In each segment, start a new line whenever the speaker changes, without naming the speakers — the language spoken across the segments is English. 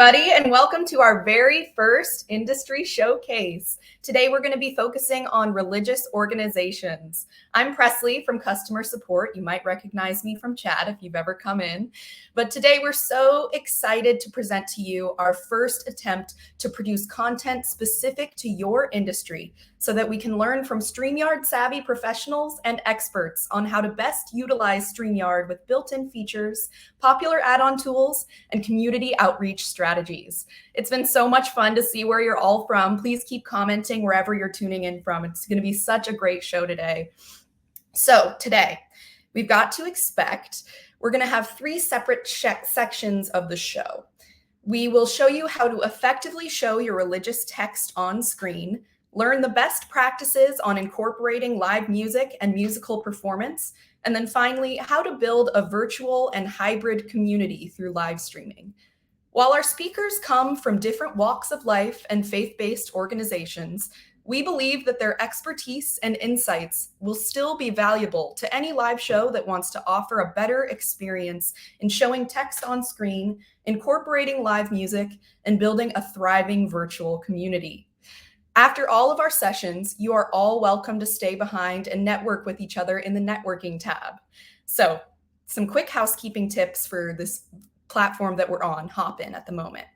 everybody, and welcome to our very first industry showcase. Today, we're going to be focusing on religious organizations. I'm Presley from customer support. You might recognize me from chat if you've ever come in. But today, we're so excited to present to you our first attempt to produce content specific to your industry so that we can learn from Streamyard savvy professionals and experts on how to best utilize Streamyard with built-in features, popular add-on tools, and community outreach strategies. It's been so much fun to see where you're all from. Please keep commenting wherever you're tuning in from. It's going to be such a great show today. So today, we've got to expect we're going to have three separate sections of the show. We will show you how to effectively show your religious text on screen, learn the best practices on incorporating live music and musical performance, and then finally, how to build a virtual and hybrid community through live streaming. While our speakers come from different walks of life and faith-based organizations, we believe that their expertise and insights will still be valuable to any live show that wants to offer a better experience in showing text on screen, incorporating live music, and building a thriving virtual community. After all of our sessions, you are all welcome to stay behind and network with each other in the networking tab. So, some quick housekeeping tips for this platform that we're on, Hopin, at the moment.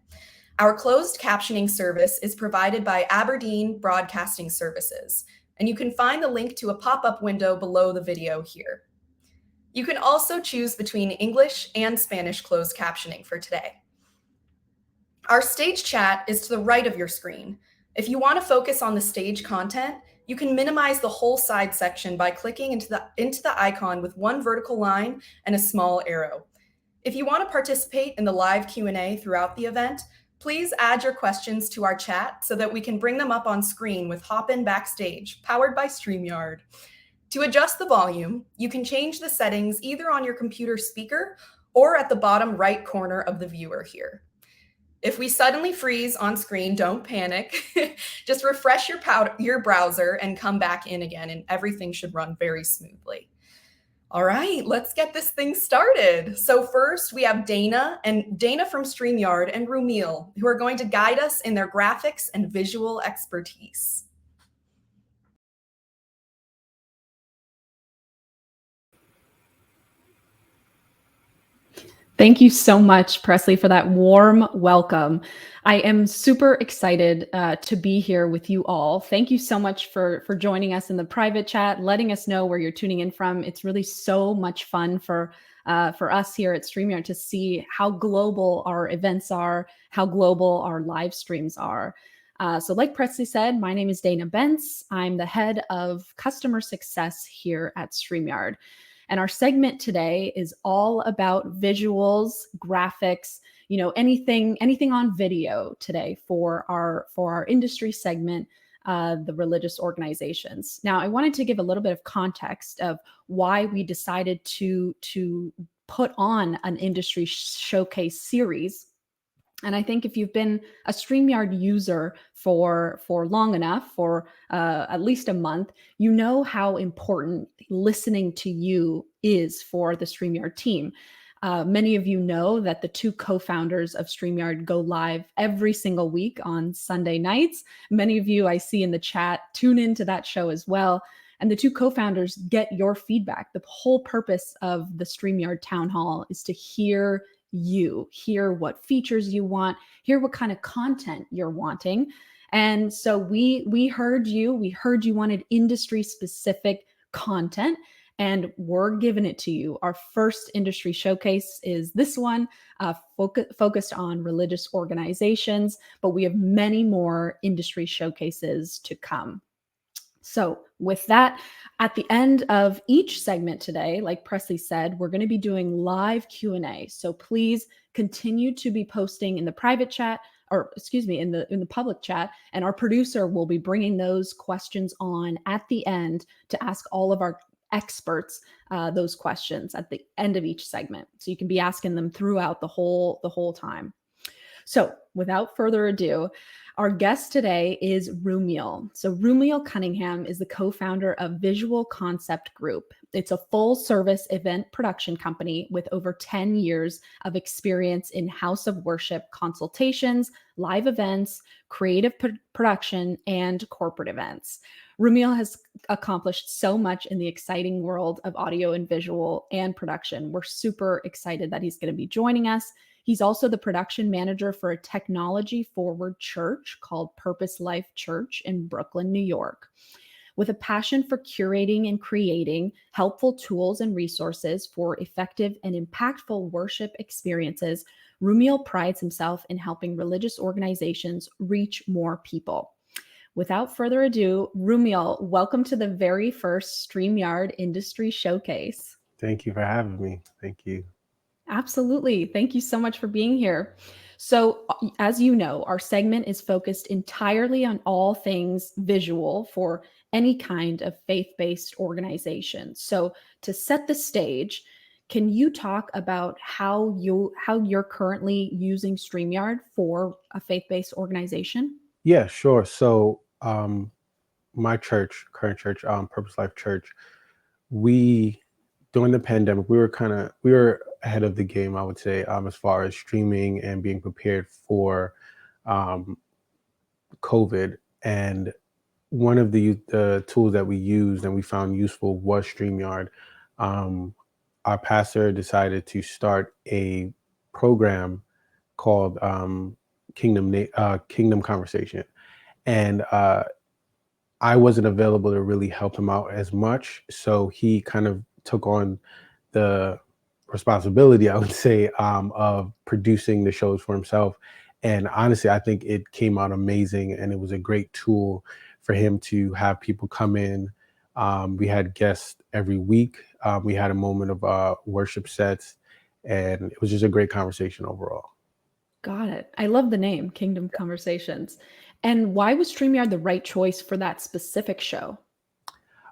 Our closed captioning service is provided by Aberdeen Broadcasting Services, and you can find the link to a pop-up window below the video here. You can also choose between English and Spanish closed captioning for today. Our stage chat is to the right of your screen. If you want to focus on the stage content, you can minimize the whole side section by clicking into the icon with one vertical line and a small arrow. If you want to participate in the live Q&A throughout the event, please add your questions to our chat so that we can bring them up on screen with Hopin Backstage, powered by Streamyard. To adjust the volume, you can change the settings either on your computer speaker or at the bottom right corner of the viewer here. If we suddenly freeze on screen, don't panic. Just refresh your browser and come back in again, and everything should run very smoothly. All right, let's get this thing started. So first, we have Dana from Streamyard and Romeo, who are going to guide us in their graphics and visual expertise.
Thank you so much, Presley, for that warm welcome. I am super excited to be here with you all. Thank you so much for joining us in the private chat, letting us know where you're tuning in from. It's really so much fun for us here at Streamyard to see how global our events are, how global our live streams are. So like Presley said, my name is Dana Bentz. I'm the head of customer success here at Streamyard. And our segment today is all about visuals, graphics, anything on video today for our industry segment, the religious organizations. Now, I wanted to give a little bit of context of why we decided to put on an industry showcase series. And I think if you've been a Streamyard user for long enough, for at least a month, you know how important listening to you is for the Streamyard team. Many of you know that the two co-founders of Streamyard go live every single week on Sunday nights. Many of you I see in the chat tune into that show as well. And the two co-founders get your feedback. The whole purpose of the Streamyard Town Hall is to hear what features you want, hear what kind of content you're wanting. And so we heard you wanted industry specific content, and we're giving it to you. Our first industry showcase is this one, focused on religious organizations, but we have many more industry showcases to come. So with that, at the end of each segment today, like Presley said, we're going to be doing live Q&A. So please continue to be posting in the private chat, or excuse me, in the public chat, and our producer will be bringing those questions on at the end to ask all of our experts those questions at the end of each segment. So you can be asking them throughout the whole time. So without further ado, our guest today is Romeo. So Romeo Cunningham is the co-founder of Visual Concept Group. It's a full-service event production company with over 10 years of experience in house of worship consultations, live events, creative production, and corporate events. Romeo has accomplished so much in the exciting world of audio and visual and production. We're super excited that he's going to be joining us. He's also the production manager for a technology-forward church called Purpose Life Church in Brooklyn, New York. With a passion for curating and creating helpful tools and resources for effective and impactful worship experiences, Romeo prides himself in helping religious organizations reach more people. Without further ado, Romeo, welcome to the very first Streamyard Industry Showcase.
Thank you for having me. Thank you.
Absolutely. Thank you so much for being here. So, as you know, our segment is focused entirely on all things visual for any kind of faith-based organization. So, to set the stage, can you talk about how you're currently using StreamYard for a faith-based organization?
Yeah, sure. So, my church, current church, Purpose Life Church, during the pandemic, we were ahead of the game, I would say, as far as streaming and being prepared for COVID. And one of the tools that we used and we found useful was StreamYard. Our pastor decided to start a program called Kingdom Conversation, and I wasn't available to really help him out as much, so he kind of took on the responsibility, I would say, of producing the shows for himself. And honestly, I think it came out amazing, and it was a great tool for him to have people come in. We had guests every week. We had a moment of worship sets, and it was just a great conversation overall.
Got it. I love the name, Kingdom Conversations. And why was StreamYard the right choice for that specific show?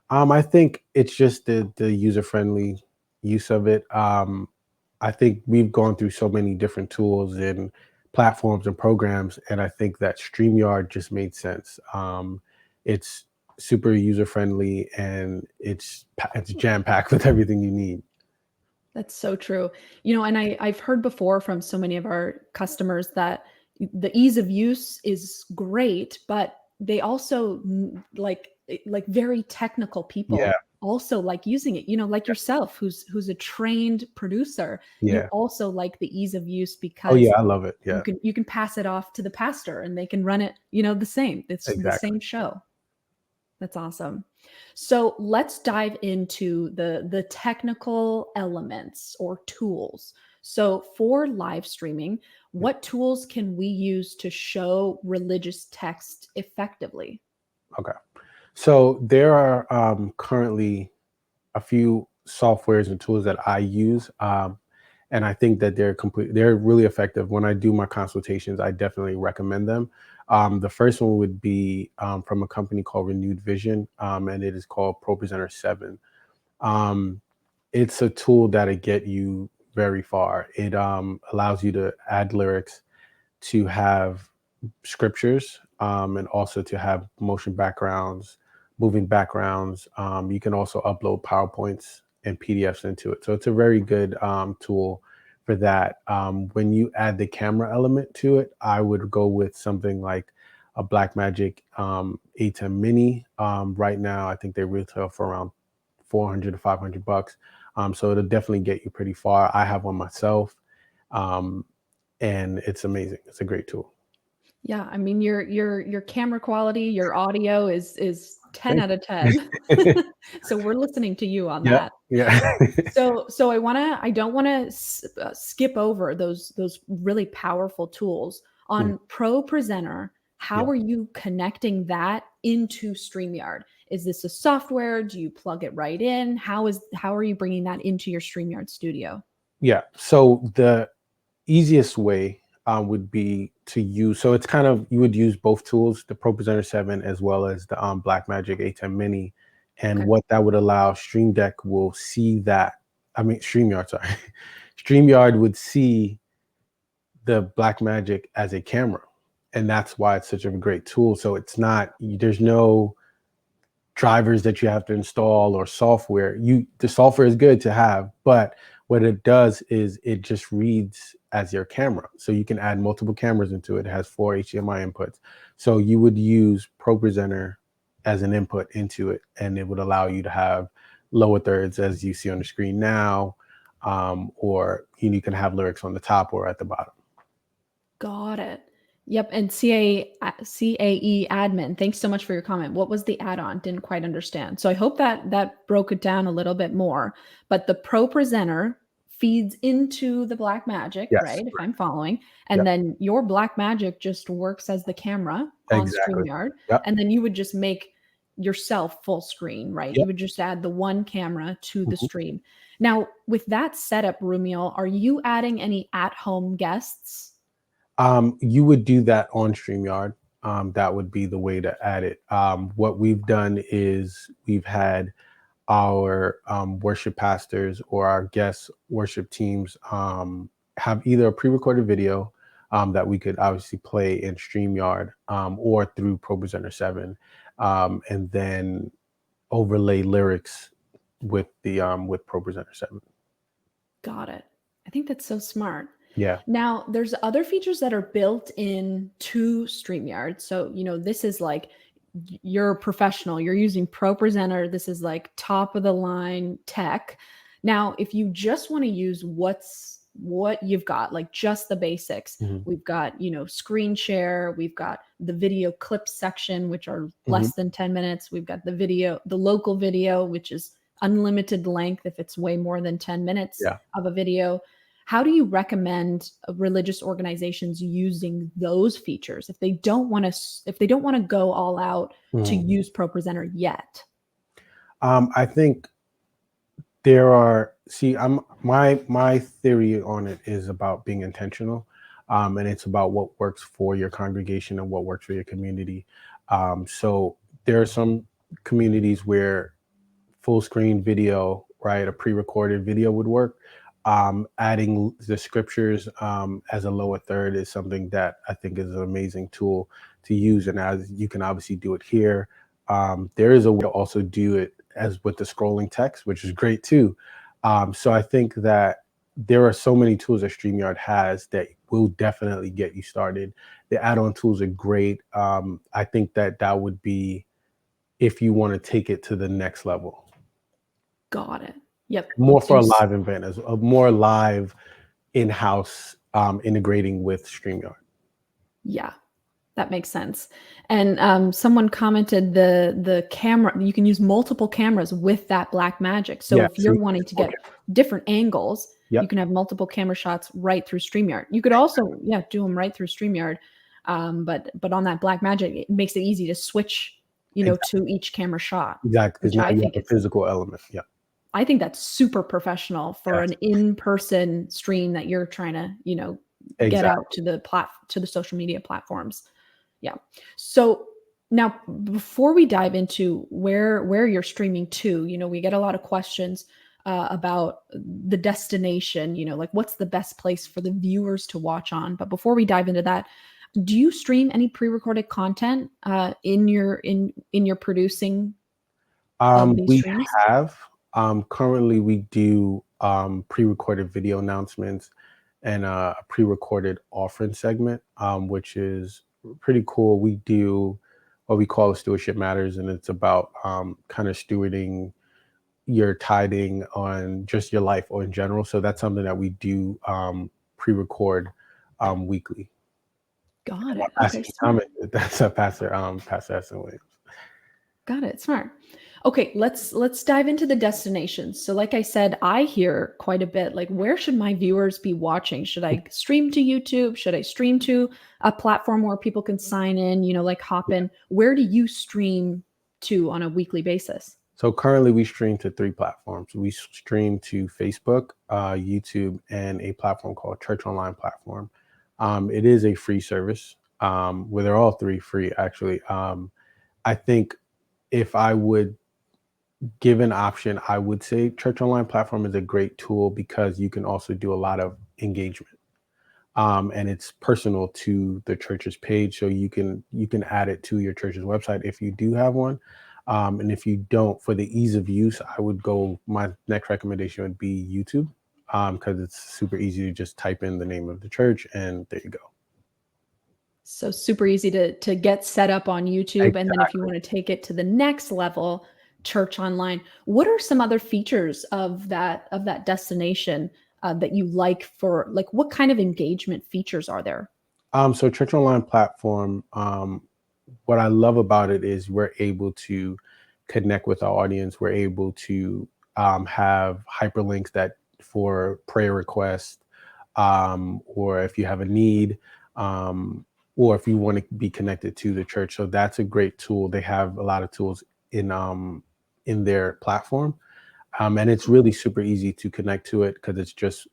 I think it's just the user-friendly use of it. I think we've gone through so many different tools and platforms and programs, and I think that StreamYard just made sense. It's super user-friendly, and it's jam-packed with everything you need.
That's so true. And I've heard before from so many of our customers that the ease of use is great, but they also like very technical people
Yeah.
also like using it, like yourself, who's a trained producer. You
Yeah.
also like the ease of use
Oh
because
yeah, I love it. Yeah.
you can pass it off to the pastor and they can run it, the same. It's the
Exactly.
same show. That's awesome. So let's dive into the technical elements or tools. So for live streaming, what tools can we use to show religious text effectively?
Okay. So there are currently a few softwares and tools that I use, and I think that they're really effective. When I do my consultations, I definitely recommend them. The first one would be from a company called Renewed Vision, and it is called Propresenter 7. It's a tool that'll get you very far. It allows you to add lyrics, to have scriptures, and also to have motion backgrounds, moving backgrounds. You can also upload PowerPoints and PDFs into it. So it's a very good tool for that. When you add the camera element to it, I would go with something like a Blackmagic A10 Mini. Right now, I think they retail for around $400 to $500. So it'll definitely get you pretty far. I have one myself, and it's amazing. It's a great tool.
Yeah, I mean your camera quality, your audio is 10
Thank
out of 10. So we're listening to you on
Yeah,
that.
yeah.
So I don't wanna skip over those really powerful tools. On ProPresenter, how
Yeah.
are you connecting that into StreamYard? Is this a software? Do you plug it right in? How are you bringing that into your StreamYard studio?
Yeah. So the easiest way would be to use, so it's kind of, you would use both tools, the Propresenter 7 as well as the Blackmagic A10 Mini. And
Okay.
what that would allow, Stream Deck will see that, StreamYard, sorry. StreamYard would see the Blackmagic as a camera, and that's why it's such a great tool. So it's not, there's no drivers that you have to install or software. The software is good to have, but what it does is it just reads as your camera. So you can add multiple cameras into it. It has 4 HDMI inputs. So you would use Propresenter as an input into it, and it would allow you to have lower thirds as you see on the screen now, or you can have lyrics on the top or at the bottom.
Got it. Yep. And CAE admin, thanks so much for your comment. What was the add-on? Didn't quite understand. So I hope that broke it down a little bit more. But the Propresenter feeds into the Blackmagic,
Yes,
right? If
right.
I'm following. And
Yep.
then your Blackmagic just works as the camera on
Exactly.
Streamyard.
Yep.
And then you would just make yourself full screen, right?
Yep.
You would just add the one camera to the
Mhm.
stream. Now, with that setup, Romeo, are you adding any at-home guests?
You would do that on StreamYard. That would be the way to add it. What we've done is we've had our worship pastors or our guest worship teams have either a pre-recorded video that we could obviously play in StreamYard or through Propresenter 7, and then overlay lyrics with the with Propresenter 7.
Got it. I think that's so smart.
Yeah.
Now, there's other features that are built in to StreamYard. So, this is like you're a professional, you're using Propresenter. This is like top of the line tech. Now, if you just want to use what you've got, like just the basics,
Mhm.
we've got, screen share, we've got the video clips section, which are less than 10 minutes. We've got the local video, which is unlimited length if it's way more than 10 minutes of a video. How do you recommend religious organizations using those features if they don't want to go all out to use Propresenter yet?
I think there are, my theory on it is about being intentional, and it's about what works for your congregation and what works for your community. So there are some communities where full screen video, right, a pre-recorded video would work. Adding the scriptures as a lower third is something that I think is an amazing tool to use, and as you can obviously do it here, there is a way to also do it as with the scrolling text, which is great too. So I think that there are so many tools that StreamYard has that will definitely get you started. The add-on tools are great. I think that would be if you want to take it to the next level.
Got it. Yep.
More for a live event, as a more live in-house integrating with StreamYard.
Yeah, that makes sense. And someone commented the camera, you can use multiple cameras with that Blackmagic. So if you're wanting to get different angles, you can have multiple camera shots right through StreamYard. You could also, do them right through StreamYard. But on that Blackmagic, it makes it easy to switch, to each camera shot.
Exactly.
Which I think
a physical element. Yeah.
I think that's super professional for an in-person stream that you're trying to, get out to the social media platforms. Yeah. So now before we dive into where you're streaming to, we get a lot of questions about the destination, like what's the best place for the viewers to watch on. But before we dive into that, do you stream any pre-recorded content in your producing of these streams?
Have. Currently, we do pre-recorded video announcements and a pre-recorded offering segment, which is pretty cool. We do what we call Stewardship Matters, and it's about kind of stewarding your tithing on just your life or in general. So that's something that we do pre-record weekly.
Got it. Okay,
that's Pastor Essen Williams.
Got it. Smart. Okay, let's dive into the destinations. So like I said, I hear quite a bit like, where should my viewers be watching? Should I stream to YouTube? Should I stream to a platform where people can sign in, like hop in? Where do you stream to on a weekly basis?
So currently we stream to 3 platforms. We stream to Facebook, YouTube, and a platform called Church Online platform. It is a free service. Well, they're all 3 free, actually. I think if I would give an option, I would say Church Online platform is a great tool because you can also do a lot of engagement. and it's personal to the church's page. So you can add it to your church's website if you do have one. And if you don't, for the ease of use, my next recommendation would be YouTube, because it's super easy to just type in the name of the church and there you go.
So super easy to get set up on YouTube.
Exactly.
And then if you want to take it to the next level, church online, what are some other features of that destination that you like for, like, what kind of engagement features are there?
So church online platform, what I love about it is we're able to connect with our audience. We're able to have hyperlinks that for prayer requests, or if you have a need, or if you want to be connected to the church. So that's a great tool. They have a lot of tools in their platform, and it's really super easy to connect to it because it's just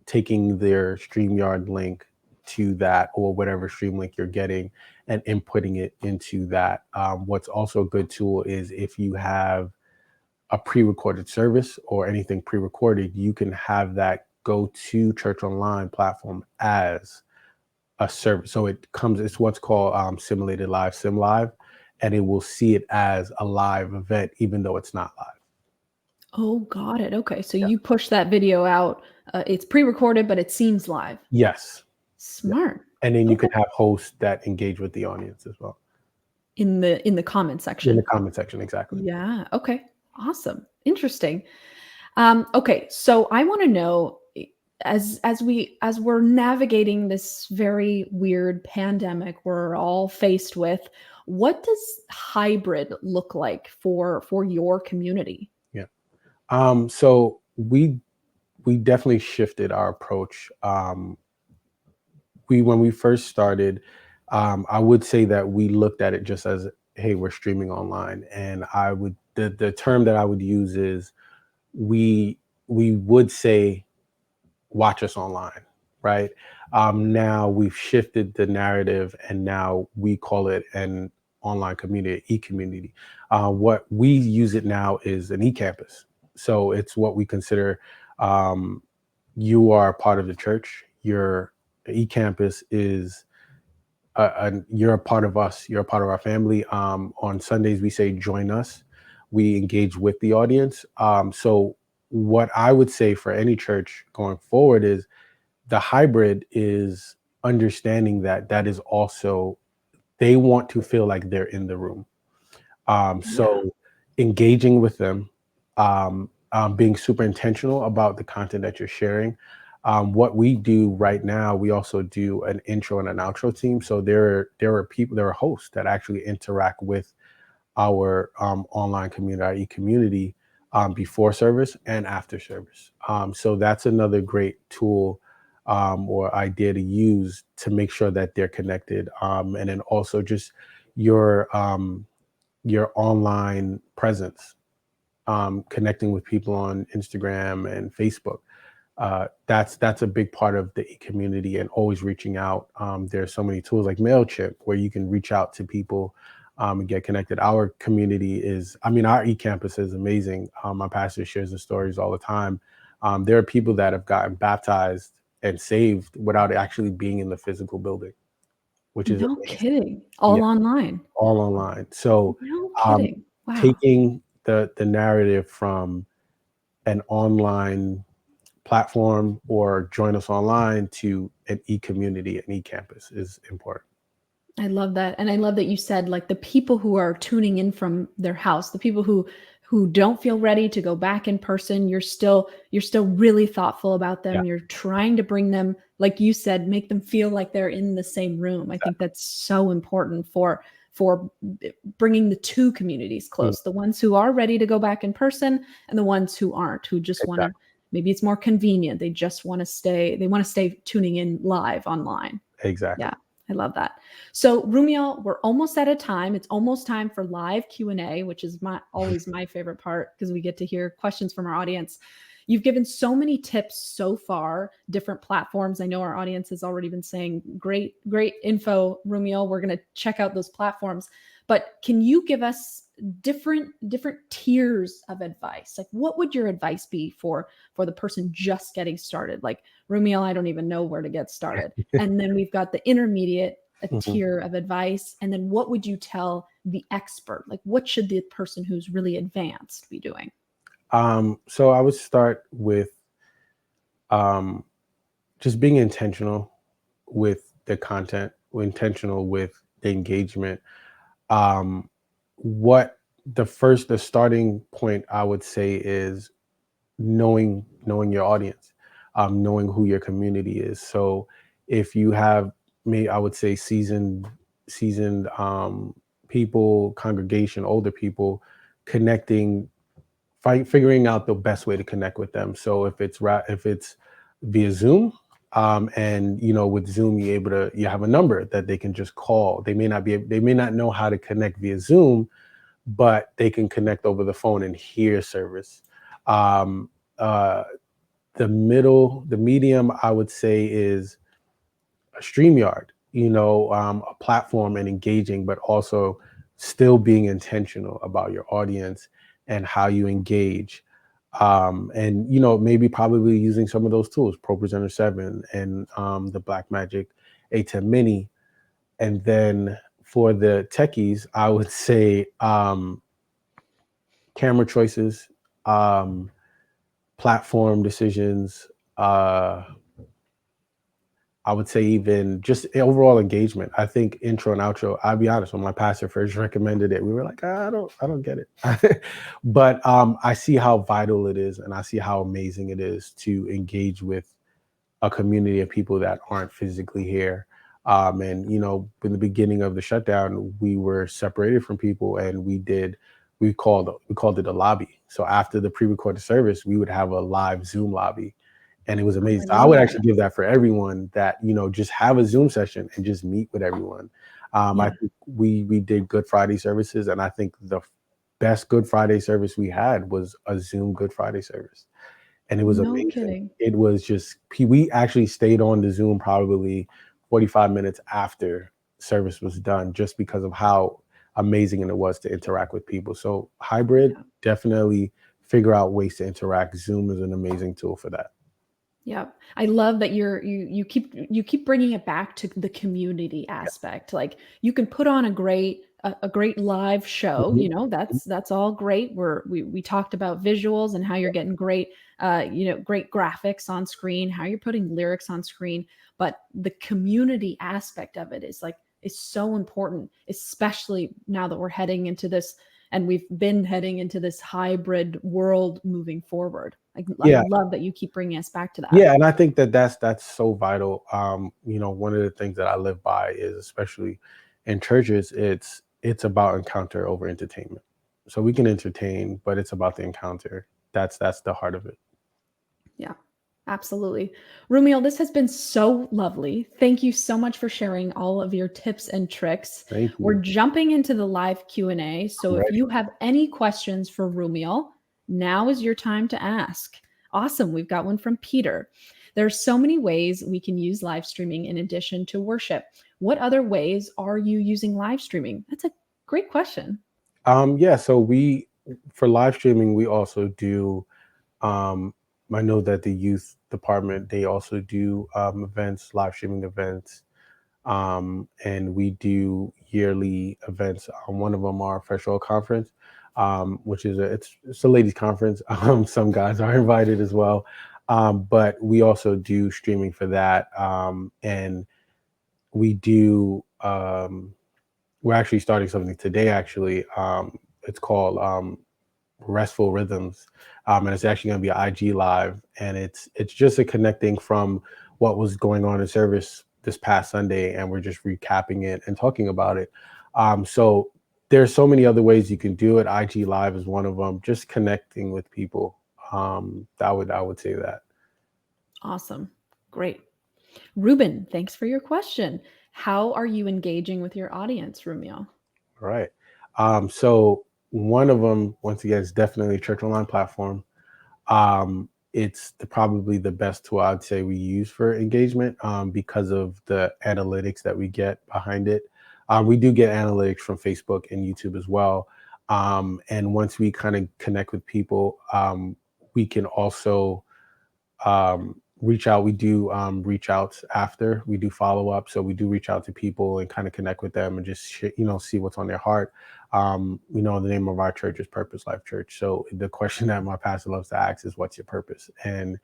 taking their Streamyard link to that or whatever stream link you're getting and inputting it into that. What's also a good tool is if you have a pre-recorded service or anything pre-recorded, you can have that go to Church Online platform as a service. So it's what's called simulated live, sim live, and it will see it as a live event, even though it's not live.
Oh, got it. Okay. So
Yeah.
you push that video out. It's pre-recorded, but it seems live.
Yes.
Smart.
And then you can have hosts that engage with the audience as well.
In the comment section.
In the comment section, exactly.
Yeah. Okay. Awesome. Interesting. Okay. So I want to know, as we're navigating this very weird pandemic we're all faced with, what does hybrid look like for your community?
Yeah. So we definitely shifted our approach. When we first started, I would say that we looked at it just as, hey, we're streaming online. And the term that I would use is we would say, watch us online, right? Now we've shifted the narrative and now we call it an online community, e-community. What we use it now is an e-campus. So it's what we consider, you are part of the church. Your e-campus is you're a part of us. You're a part of our family. On Sundays, we say, join us. We engage with the audience. So what I would say for any church going forward is the hybrid is understanding that is also, they want to feel like they're in the room. So engaging with them, being super intentional about the content that you're sharing. What we do right now, we also do an intro and an outro team. So there are hosts that actually interact with our online community, our e-community, before service and after service. So that's another great tool or idea to use to make sure that they're connected. And then also just your online presence, connecting with people on Instagram and Facebook. That's a big part of the community, and always reaching out. There's so many tools like MailChimp where you can reach out to people and get connected. Our community our e-campus is amazing. My pastor shares the stories all the time. There are people that have gotten baptized and saved without actually being in the physical building, which is
no
amazing.
kidding. All online.
All online. So
No kidding. Wow.
taking the narrative from an online platform or join us online to an e-community, an e-campus is important.
I love that. And I love that you said, like, the people who are tuning in from their house, the people who don't feel ready to go back in person, you're still really thoughtful about them.
Yeah.
You're trying to bring them, like you said, make them feel like they're in the same room. I think that's so important for bringing the two communities close, the ones who are ready to go back in person and the ones who aren't, who just want to, maybe it's more convenient. They just want to stay tuning in live online.
Exactly.
Yeah. I love that. So Romeo, we're almost out of time. It's almost time for live Q&A, which is always my favorite part because we get to hear questions from our audience. You've given so many tips so far, different platforms. I know our audience has already been saying great info, Romeo. We're going to check out those platforms. But can you give us different tiers of advice? Like, what would your advice be for the person just getting started? Like, Romeo, I don't even know where to get started. And then we've got the intermediate, a tier of advice. And then what would you tell the expert? Like, what should the person who's really advanced be doing?
So I would start with just being intentional with the content, intentional with the engagement. What the starting point I would say is knowing your audience, knowing who your community is. So if you have I would say seasoned people, congregation, older people, figuring out the best way to connect with them. So if it's via Zoom, and with Zoom you have a number that they can just call. They may not know how to connect via Zoom, but they can connect over the phone and hear service. The medium I would say is a Streamyard, a platform and engaging, but also still being intentional about your audience and how you engage. And maybe probably using some of those tools, Propresenter 7 and the Blackmagic A10 Mini. And then for the techies, I would say camera choices, platform decisions, I would say even just overall engagement. I think intro and outro, I'll be honest, when my pastor first recommended it, we were like, I don't get it. But I see how vital it is, and I see how amazing it is to engage with a community of people that aren't physically here. And in the beginning of the shutdown, we were separated from people, and we called it a lobby. So after the pre-recorded service, we would have a live Zoom lobby. And it was amazing. I would actually give that for everyone that, just have a Zoom session and just meet with everyone. I think we did Good Friday services, and I think the best Good Friday service we had was a Zoom Good Friday service. And it was amazing.
Kidding.
It was just, we actually stayed on the Zoom probably 45 minutes after service was done, just because of how amazing it was to interact with people. So hybrid, definitely figure out ways to interact. Zoom is an amazing tool for that.
Yeah, I love that you keep bringing it back to the community aspect. Like, you can put on a great live show. That's all great. We talked about visuals and how you're getting great great graphics on screen, how you're putting lyrics on screen, but the community aspect of it is so important, especially now that we're heading into this, and we've been heading into this hybrid world moving forward. I love that you keep bringing us back to that.
Yeah, and I think that's so vital. One of the things that I live by is, especially in churches, it's about encounter over entertainment. So we can entertain, but it's about the encounter. That's the heart of it.
Yeah, absolutely. Romeo, this has been so lovely. Thank you so much for sharing all of your tips and tricks.
Thank you.
We're jumping into the live Q&A. So if you have any questions for Romeo, now is your time to ask. Awesome. We've got one from Peter. There are so many ways we can use live streaming in addition to worship. What other ways are you using live streaming? That's a great question.
So for live streaming, we also do, I know that the youth department, they also do events, live streaming events. And we do yearly events. One of them are Fresh Oil Conference, which is it's a ladies conference. Some guys are invited as well. But we also do streaming for that. And we do, we're actually starting something today, actually. It's called Restful Rhythms. And it's actually going to be an IG live. And it's just a connecting from what was going on in service this past Sunday, and we're just recapping it and talking about it. So there's so many other ways you can do it. IG Live is one of them. Just connecting with people. I would say that.
Awesome. Great. Ruben, thanks for your question. How are you engaging with your audience, Romeo?
All right. So one of them, once again, is definitely a church online platform. it's probably the best tool I'd say we use for engagement, because of the analytics that we get behind it. We do get analytics from Facebook and YouTube as well. And once we kind of connect with people, we can also reach out. We do reach outs after we do follow up. So we do reach out to people and kind of connect with them and just see what's on their heart. The name of our church is Purpose Life Church. So the question that my pastor loves to ask is, "What's your purpose?" And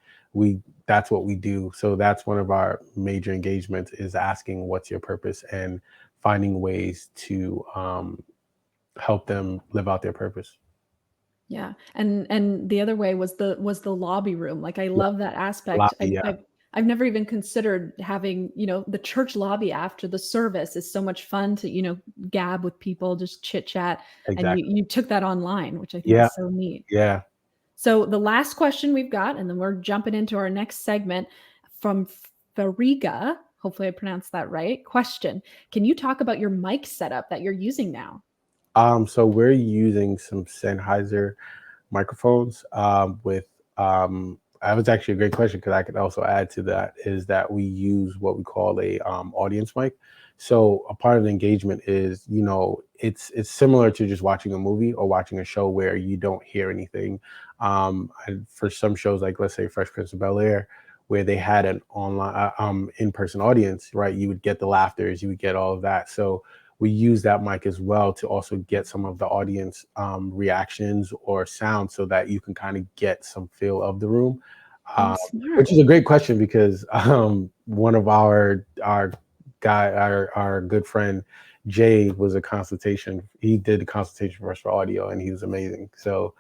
that's what we do. So that's one of our major engagements, is asking, "What's your purpose?" and finding ways to help them live out their purpose.
Yeah. And the other way was the lobby room. Like, I love that aspect.
Lobby, yeah.
I've never even considered having, the church lobby after the service is so much fun to, gab with people, just chit chat.
Exactly.
And you took that online, which I think
Yeah.
is so neat.
Yeah.
So the last question we've got, and then we're jumping into our next segment, from Fariga. Hopefully I pronounced that right. Question: can you talk about your mic setup that you're using now?
So we're using some Sennheiser microphones with that was actually a great question, because I could also add to that, is that we use what we call a audience mic. So a part of the engagement is, it's similar to just watching a movie or watching a show where you don't hear anything. For some shows, like let's say Fresh Prince of Bel-Air, where they had an online in-person audience, right? You would get the laughters, you would get all of that. So we use that mic as well to also get some of the audience reactions or sound, so that you can kind of get some feel of the room. Which is a great question, because one of our good friend Jay was a consultation. He did the consultation for us for audio, and he was amazing. So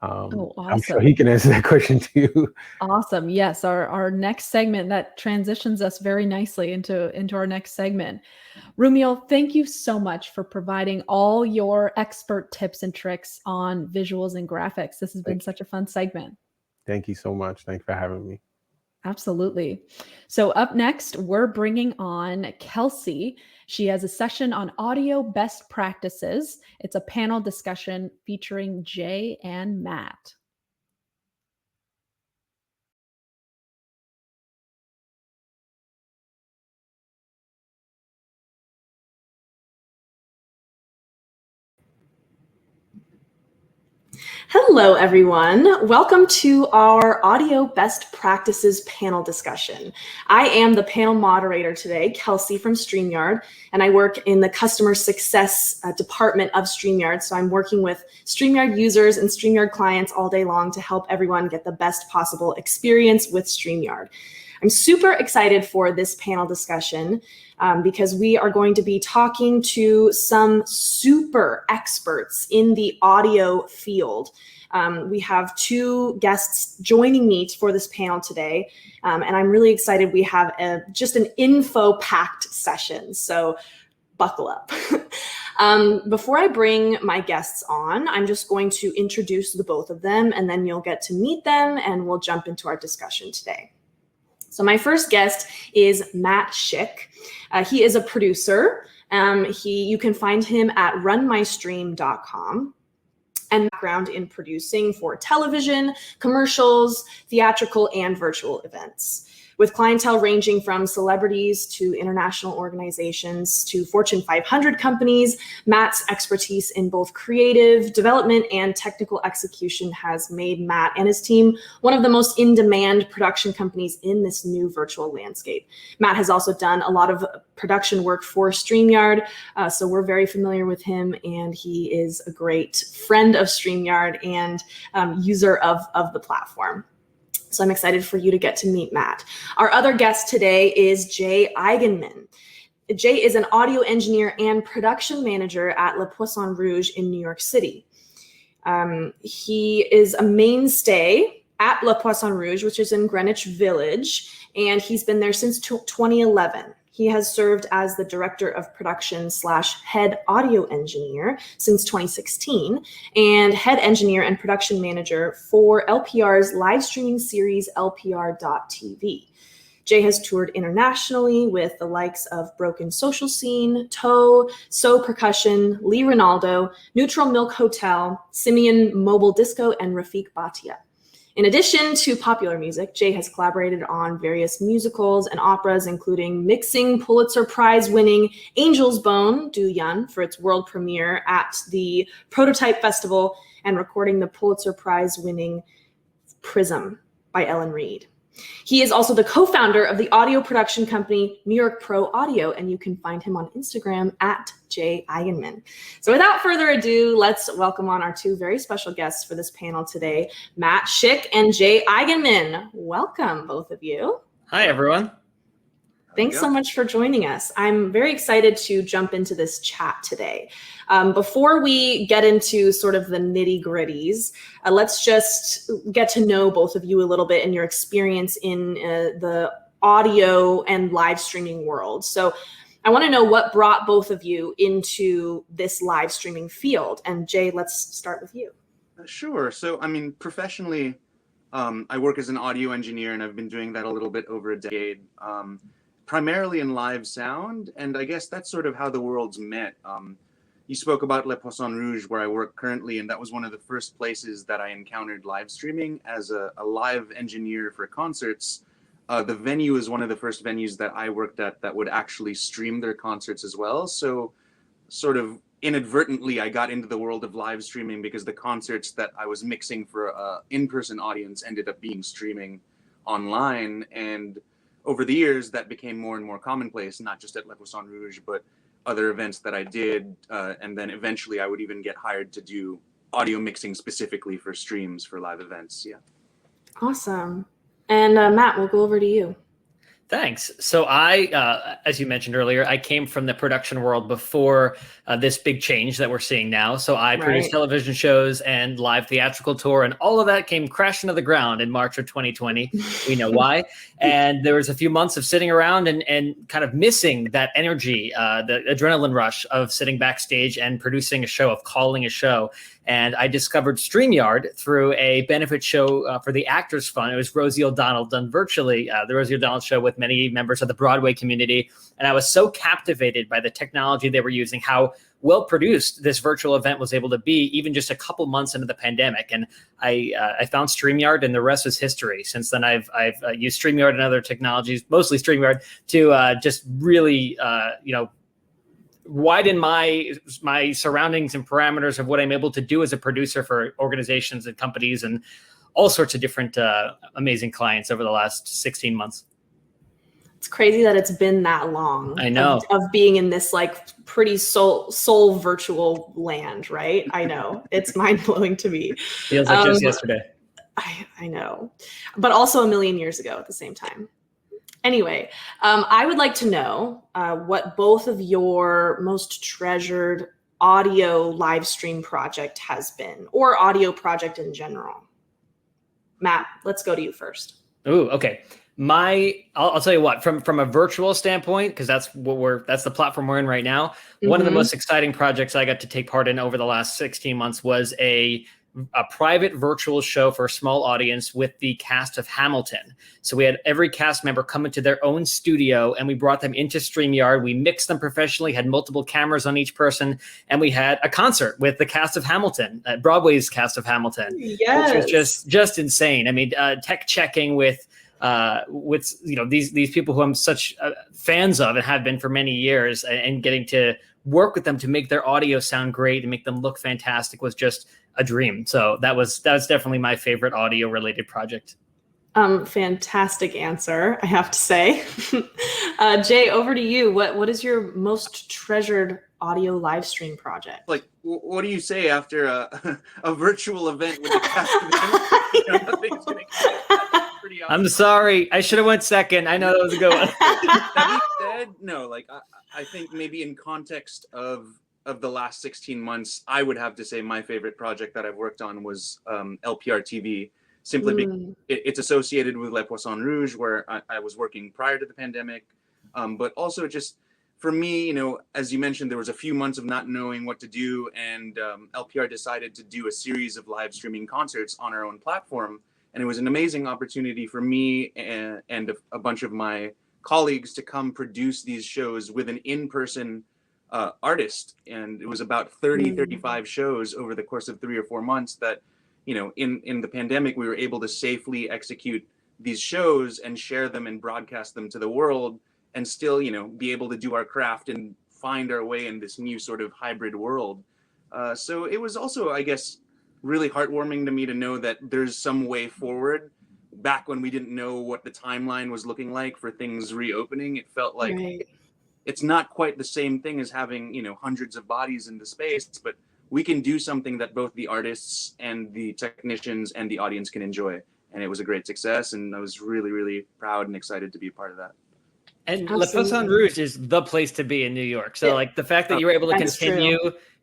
Awesome.
I'm sure he can answer that question too.
Awesome. Yes. Our next segment, that transitions us very nicely into our next segment. Romeo, thank you so much for providing all your expert tips and tricks on visuals and graphics. This has been such a fun segment.
Thank you so much. Thanks for having me.
Absolutely. So up next, we're bringing on Kelsey. She has a session on audio best practices. It's a panel discussion featuring Jay and Matt.
Hello, everyone. Welcome to our Audio Best Practices panel discussion. I am the panel moderator today, Kelsey from Streamyard, and I work in the customer success department of Streamyard. So I'm working with Streamyard users and Streamyard clients all day long to help everyone get the best possible experience with Streamyard. I'm super excited for this panel discussion because we are going to be talking to some super experts in the audio field. We have two guests joining me for this panel today, and I'm really excited. We have just an info-packed session, so buckle up. Before I bring my guests on, I'm just going to introduce the both of them, and then you'll get to meet them, and we'll jump into our discussion today. So my first guest is Matt Schick. He is a producer. You can find him at runmystream.com. And background in producing for television, commercials, theatrical, and virtual events. With clientele ranging from celebrities to international organizations to Fortune 500 companies, Matt's expertise in both creative development and technical execution has made Matt and his team one of the most in-demand production companies in this new virtual landscape. Matt has also done a lot of production work for Streamyard, so we're very familiar with him, and he is a great friend of Streamyard and user of the platform. So I'm excited for you to get to meet Matt. Our other guest today is Jay Eigenman. Jay is an audio engineer and production manager at Le Poisson Rouge in New York City. He is a mainstay at Le Poisson Rouge, which is in Greenwich Village, and he's been there since 2011. He has served as the director of production / head audio engineer since 2016 and head engineer and production manager for LPR's live streaming series LPR.TV. Jay has toured internationally with the likes of Broken Social Scene, Toe, So Percussion, Lee Ronaldo, Neutral Milk Hotel, Simeon Mobile Disco, and Rafik Bhatia. In addition to popular music, Jay has collaborated on various musicals and operas, including mixing Pulitzer Prize-winning Angel's Bone, Du Yun, for its world premiere at the Prototype Festival, and recording the Pulitzer Prize-winning Prism by Ellen Reed. He is also the co-founder of the audio production company New York Pro Audio, and you can find him on Instagram at Jay Eigenman. So without further ado, let's welcome on our two very special guests for this panel today, Matt Schick and Jay Eigenman. Welcome, both of you.
Hi, everyone.
Thanks so much for joining us. I'm very excited to jump into this chat today. Before we get into sort of the nitty-gritties, let's just get to know both of you a little bit and your experience in the audio and live streaming world. So I want to know what brought both of you into this live streaming field. And Jay, let's start with you.
Sure. So, I mean, professionally, I work as an audio engineer, and I've been doing that a little bit over a decade. Primarily in live sound, and I guess that's sort of how the worlds met. You spoke about Le Poisson Rouge, where I work currently, and that was one of the first places that I encountered live streaming as a live engineer for concerts. The venue is one of the first venues that I worked at that would actually stream their concerts as well. So sort of inadvertently, I got into the world of live streaming because the concerts that I was mixing for an in-person audience ended up being streaming online. And over the years, that became more and more commonplace, not just at Le Poisson Rouge, but other events that I did. And then eventually I would even get hired to do audio mixing specifically for streams for live events. Yeah.
Awesome. And Matt, we'll go over to you.
Thanks. So I, as you mentioned earlier, I came from the production world before this big change that we're seeing now. So I produced television shows and live theatrical tour, and all of that came crashing to the ground in March of 2020. We know why. And there was a few months of sitting around and kind of missing that energy, the adrenaline rush of sitting backstage and producing a show, of calling a show. And I discovered Streamyard through a benefit show for the Actors Fund. It was Rosie O'Donnell done virtually, the Rosie O'Donnell show with many members of the Broadway community. And I was so captivated by the technology they were using, how well produced this virtual event was able to be, even just a couple months into the pandemic. And I found Streamyard, and the rest is history. Since then, I've used Streamyard and other technologies, mostly Streamyard, to just really, widen my surroundings and parameters of what I'm able to do as a producer for organizations and companies and all sorts of different amazing clients over the last 16 months.
It's crazy that it's been that long.
I know.
Of being in this like pretty soul virtual land, right? I know. It's mind blowing to me.
Feels like just yesterday.
I know, but also a million years ago at the same time. Anyway, I would like to know what both of your most treasured audio live stream project has been, or audio project in general. Matt, let's go to you first.
Ooh, okay. I'll tell you what, from a virtual standpoint, because that's the platform we're in right now. Mm-hmm. One of the most exciting projects I got to take part in over the last 16 months was a private virtual show for a small audience with the cast of Hamilton. So we had every cast member come into their own studio, and we brought them into StreamYard. We mixed them professionally, had multiple cameras on each person, and we had a concert with the cast of Hamilton, Broadway's cast of Hamilton,
yes.
Which was just insane. I mean, tech checking with these people who I'm such fans of and have been for many years, and getting to work with them to make their audio sound great and make them look fantastic was just a dream. So that was definitely my favorite audio related project.
Fantastic answer, I have to say. Jay, over to you. What is your most treasured audio live stream project?
Like, what do you say after a virtual event with a cast of nothing's gonna pretty awesome.
I'm sorry, I should have went second. I know that was a good one.
That being said, no, like I think maybe in context of the last 16 months, I would have to say my favorite project that I've worked on was LPR TV, simply because it's associated with Le Poisson Rouge, where I was working prior to the pandemic. But also just for me, as you mentioned, there was a few months of not knowing what to do, and LPR decided to do a series of live streaming concerts on our own platform. And it was an amazing opportunity for me and a bunch of my colleagues to come produce these shows with an in-person artist. And it was about 35 shows over the course of 3 or 4 months that, in the pandemic, we were able to safely execute these shows and share them and broadcast them to the world, and still, be able to do our craft and find our way in this new sort of hybrid world. So it was also, I guess, really heartwarming to me to know that there's some way forward. Back when we didn't know what the timeline was looking like for things reopening, it felt like it's not quite the same thing as having, hundreds of bodies into space, but we can do something that both the artists and the technicians and the audience can enjoy. And it was a great success, and I was really, really proud and excited to be a part of that.
And Le Poisson Rouge is the place to be in New York. So like the fact that you were able to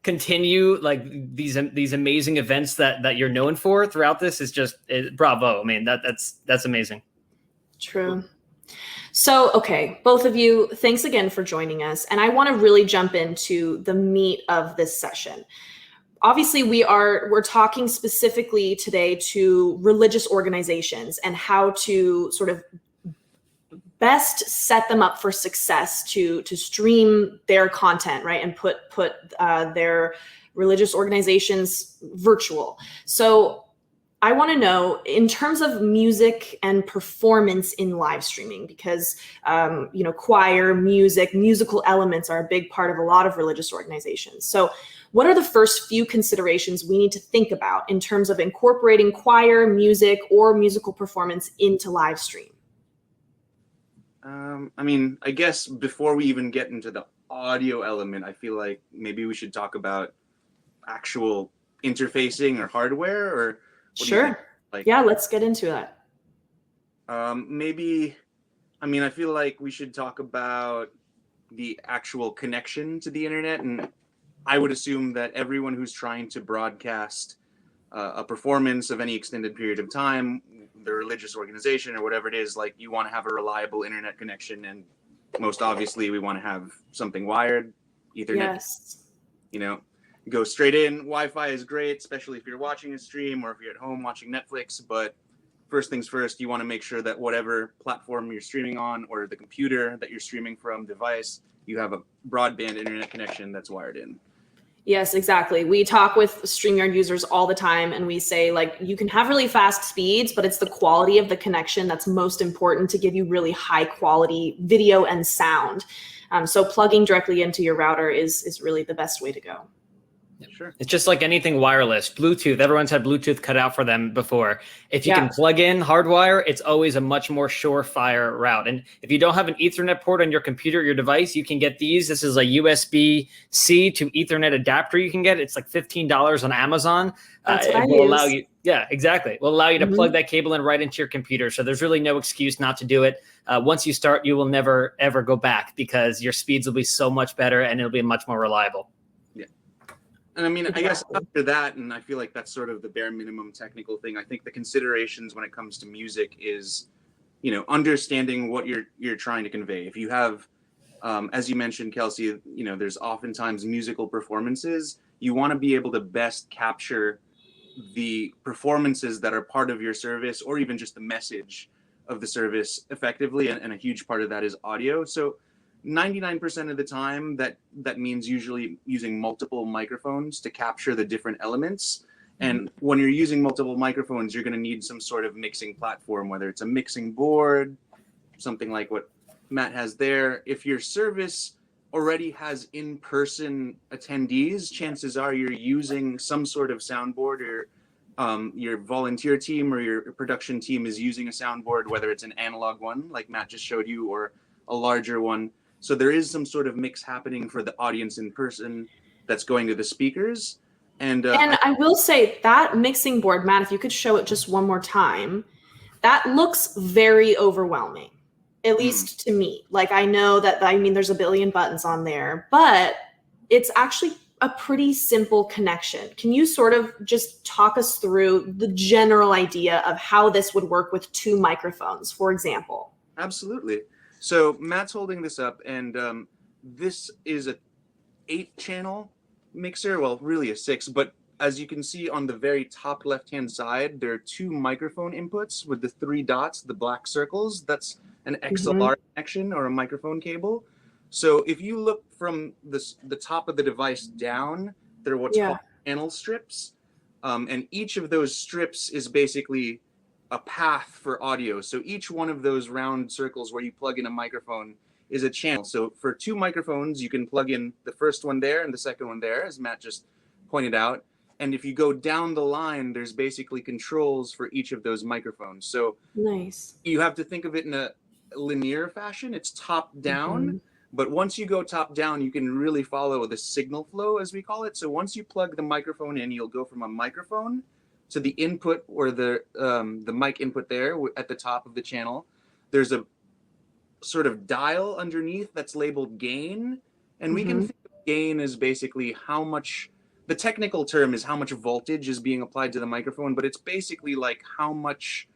continue like these amazing events that you're known for throughout this is just bravo. I mean, that's amazing.
True. So, okay, both of you, thanks again for joining us. And I want to really jump into the meat of this session. Obviously, we're talking specifically today to religious organizations and how to sort of best set them up for success to stream their content, right, and put their religious organizations virtual. So I want to know, in terms of music and performance in live streaming, because choir, musical elements are a big part of a lot of religious organizations. So what are the first few considerations we need to think about in terms of incorporating choir, music, or musical performance into live stream?
I guess before we even get into the audio element, I feel like maybe we should talk about actual interfacing or hardware, or
sure. Yeah, let's get into that.
I feel like we should talk about the actual connection to the internet, and I would assume that everyone who's trying to broadcast a performance of any extended period of time, the religious organization or whatever it is, like, you want to have a reliable internet connection, and most obviously we want to have something wired, Ethernet.
Yes.
Go straight in. Wi-Fi is great, especially if you're watching a stream or if you're at home watching Netflix. But first things first, you want to make sure that whatever platform you're streaming on, or the computer that you're streaming from, device, you have a broadband internet connection that's wired in.
Yes, exactly. We talk with StreamYard users all the time, and we say, like, you can have really fast speeds, but it's the quality of the connection that's most important to give you really high quality video and sound. So plugging directly into your router is really the best way to go.
Sure.
It's just like anything wireless. Bluetooth, everyone's had Bluetooth cut out for them before. If you can plug in hardwire, it's always a much more surefire route. And if you don't have an Ethernet port on your computer or your device, you can get these. This is a USB-C to Ethernet adapter you can get. It's like $15 on Amazon.
It
will allow you. Yeah, exactly. It will allow you to plug that cable in right into your computer. So there's really no excuse not to do it. Once you start, you will never, ever go back, because your speeds will be so much better and it'll be much more reliable.
And I guess after that, and I feel like that's sort of the bare minimum technical thing, I think the considerations when it comes to music is, understanding what you're trying to convey. If you have, as you mentioned, Kelsey, there's oftentimes musical performances. You want to be able to best capture the performances that are part of your service, or even just the message of the service effectively. And a huge part of that is audio. So 99% of the time, that means usually using multiple microphones to capture the different elements. And when you're using multiple microphones, you're going to need some sort of mixing platform, whether it's a mixing board, something like what Matt has there. If your service already has in-person attendees, chances are you're using some sort of soundboard, or your volunteer team or your production team is using a soundboard, whether it's an analog one like Matt just showed you, or a larger one. So there is some sort of mix happening for the audience in person that's going to the speakers. And
I will say that mixing board, Matt, if you could show it just one more time, that looks very overwhelming, at least to me. Like, I know that, there's a billion buttons on there, but it's actually a pretty simple connection. Can you sort of just talk us through the general idea of how this would work with two microphones, for example?
Absolutely. So Matt's holding this up, and this is a 8-channel mixer. Well, really a 6, but as you can see on the very top left-hand side, there are 2 microphone inputs with the 3 dots, the black circles. That's an XLR connection, or a microphone cable. So if you look from the top of the device down, there are what's called channel strips. And each of those strips is basically a path for audio. So each one of those round circles where you plug in a microphone is a channel. So for 2 microphones, you can plug in the first one there and the second one there, as Matt just pointed out. And if you go down the line, there's basically controls for each of those microphones. So
nice.
You have to think of it in a linear fashion. It's top down, but once you go top down, you can really follow the signal flow, as we call it. So once you plug the microphone in, you'll go from a microphone to the input, or the mic input there at the top of the channel. There's a sort of dial underneath that's labeled gain. And we can think of gain as basically how much, the technical term is how much voltage is being applied to the microphone, but it's basically like how much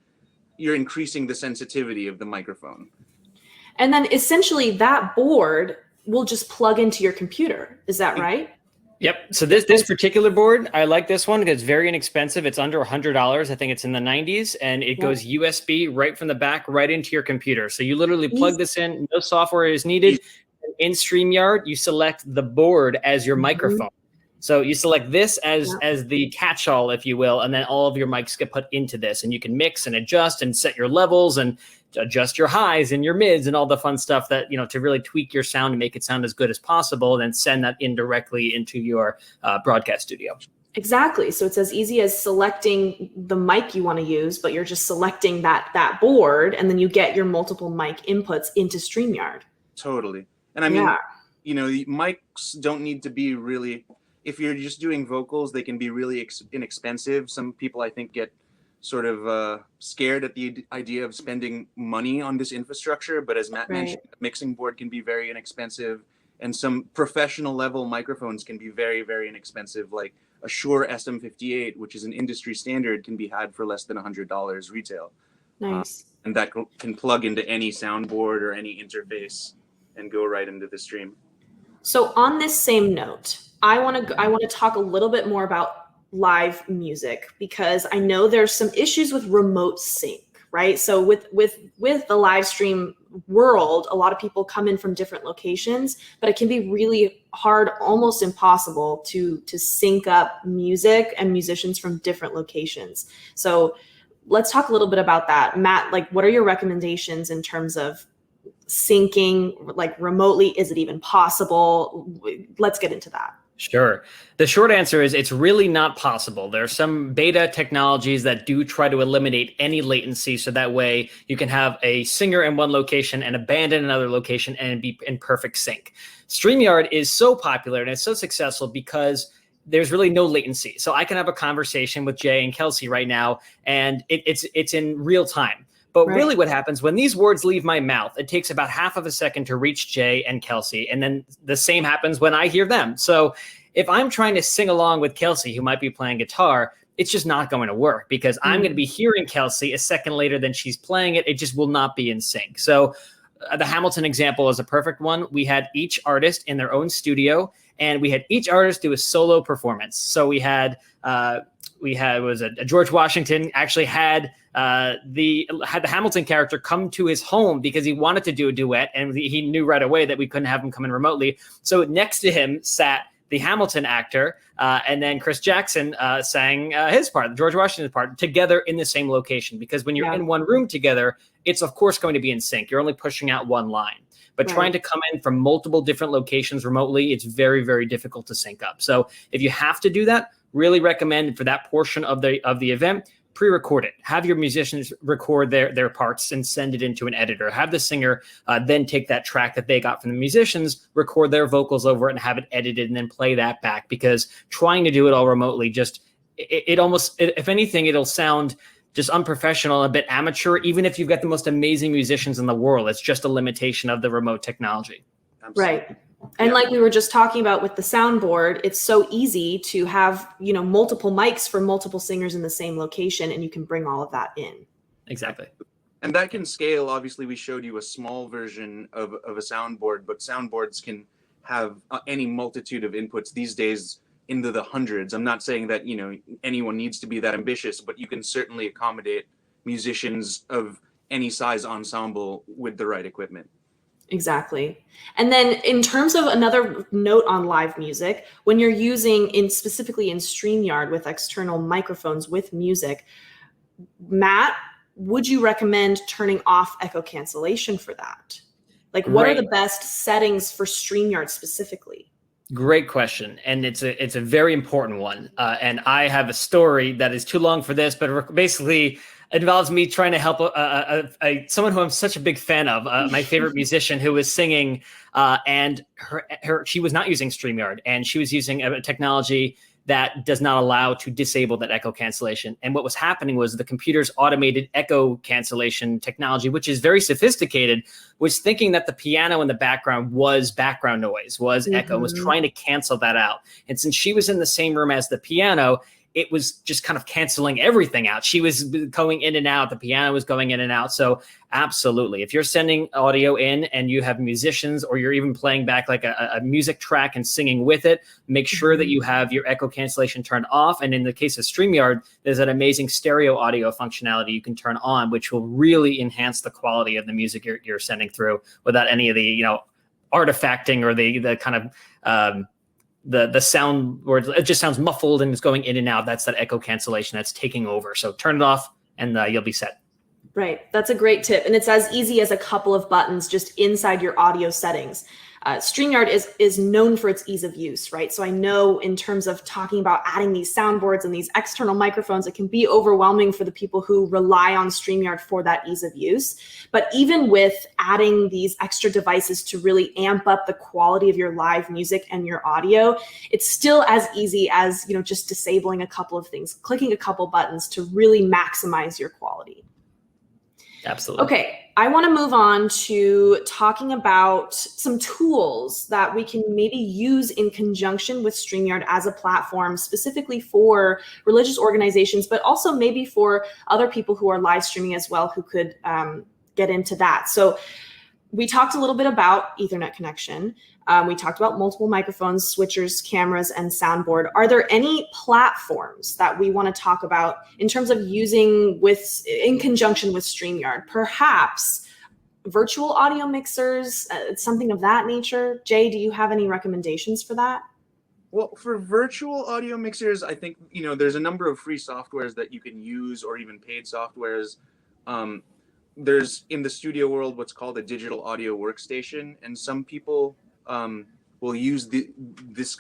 you're increasing the sensitivity of the microphone.
And then essentially that board will just plug into your computer. Is that right?
Yep. So this particular board, I like this one because it's very inexpensive. It's under $100. I think it's in the 90s, and it goes USB right from the back right into your computer. So you literally plug this in. No software is needed. In StreamYard, you select the board as your microphone. So you select this as the catch-all, if you will, and then all of your mics get put into this, and you can mix and adjust and set your levels and adjust your highs and your mids and all the fun stuff that, you know, to really tweak your sound and make it sound as good as possible, and then send that in directly into your broadcast studio.
Exactly. So it's as easy as selecting the mic you want to use, but you're just selecting that board, and then you get your multiple mic inputs into StreamYard.
Totally. And I mean, you know, the mics don't need to be really, if you're just doing vocals, they can be really inexpensive. Some people, I think, get sort of scared at the idea of spending money on this infrastructure. But as Matt mentioned, a mixing board can be very inexpensive. And some professional level microphones can be very, very inexpensive. Like a Shure SM58, which is an industry standard, can be had for less than $100 retail.
Nice.
And that can plug into any soundboard or any interface and go right into the stream.
So on this same note, I want to talk a little bit more about live music, because I know there's some issues with remote sync, right? So with the live stream world, a lot of people come in from different locations, but it can be really hard, almost impossible to sync up music and musicians from different locations. So let's talk a little bit about that. Matt, like, what are your recommendations in terms of syncing, like remotely? Is it even possible? Let's get into that.
Sure. The short answer is it's really not possible. There are some beta technologies that do try to eliminate any latency, so that way you can have a singer in one location and a band in another location and be in perfect sync. StreamYard is so popular and it's so successful because there's really no latency. So I can have a conversation with Jay and Kelsey right now, and it's in real time. But really what happens when these words leave my mouth, it takes about half of a second to reach Jay and Kelsey. And then the same happens when I hear them. So if I'm trying to sing along with Kelsey, who might be playing guitar, it's just not going to work, because I'm going to be hearing Kelsey a second later than she's playing it. It just will not be in sync. So the Hamilton example is a perfect one. We had each artist in their own studio, and we had each artist do a solo performance. So we had George Washington actually had the Hamilton character come to his home because he wanted to do a duet, and he knew right away that we couldn't have him come in remotely. So next to him sat the Hamilton actor, and then Chris Jackson sang his part, the George Washington part, together in the same location. Because when you're in one room together, it's of course going to be in sync. You're only pushing out one line. But trying to come in from multiple different locations remotely, it's very, very difficult to sync up. So if you have to do that, really recommend for that portion of the event, pre-record it. Have your musicians record their parts and send it into an editor. Have the singer then take that track that they got from the musicians, record their vocals over it, and have it edited, and then play that back. Because trying to do it all remotely, it almost, if anything, it'll sound just unprofessional, a bit amateur, even if you've got the most amazing musicians in the world. It's just a limitation of the remote technology.
Absolutely.
Right. And like we were just talking about with the soundboard, it's so easy to have, multiple mics for multiple singers in the same location, and you can bring all of that in.
Exactly.
And that can scale. Obviously, we showed you a small version of a soundboard, but soundboards can have any multitude of inputs these days into the hundreds. I'm not saying that, anyone needs to be that ambitious, but you can certainly accommodate musicians of any size ensemble with the right equipment.
Exactly. And then in terms of another note on live music, when you're using specifically in StreamYard with external microphones with music, Matt, would you recommend turning off echo cancellation for that? Like, what are the best settings for StreamYard specifically?
Great question, and it's a very important one. And I have a story that is too long for this, but basically involves me trying to help someone who I'm such a big fan of, my favorite musician, who was singing, and she was not using StreamYard, and she was using a technology that does not allow to disable that echo cancellation. And what was happening was the computer's automated echo cancellation technology, which is very sophisticated, was thinking that the piano in the background was background noise, was echo, was trying to cancel that out. And since she was in the same room as the piano, it was just kind of canceling everything out. She was going in and out. The piano was going in and out. So absolutely, if you're sending audio in and you have musicians, or you're even playing back like a music track and singing with it, make sure that you have your echo cancellation turned off. And in the case of StreamYard, there's an amazing stereo audio functionality you can turn on, which will really enhance the quality of the music you're sending through without any of the, artifacting or the kind of, the sound where it just sounds muffled and is going in and out. That's that echo cancellation that's taking over. So turn it off and you'll be set.
Right. That's a great tip. And it's as easy as a couple of buttons just inside your audio settings. StreamYard is known for its ease of use, right? So I know in terms of talking about adding these soundboards and these external microphones, it can be overwhelming for the people who rely on StreamYard for that ease of use. But even with adding these extra devices to really amp up the quality of your live music and your audio, it's still as easy as, just disabling a couple of things, clicking a couple buttons to really maximize your quality.
Absolutely.
Okay, I want to move on to talking about some tools that we can maybe use in conjunction with StreamYard as a platform, specifically for religious organizations, but also maybe for other people who are live streaming as well, who could get into that. So we talked a little bit about Ethernet connection. We talked about multiple microphones, switchers, cameras, and soundboard. Are there any platforms that we want to talk about in terms of using in conjunction with StreamYard? Perhaps virtual audio mixers, something of that nature. Jay, do you have any recommendations for that?
Well, for virtual audio mixers, I think, there's a number of free softwares that you can use, or even paid softwares. There's, in the studio world, what's called a digital audio workstation, and some people will use this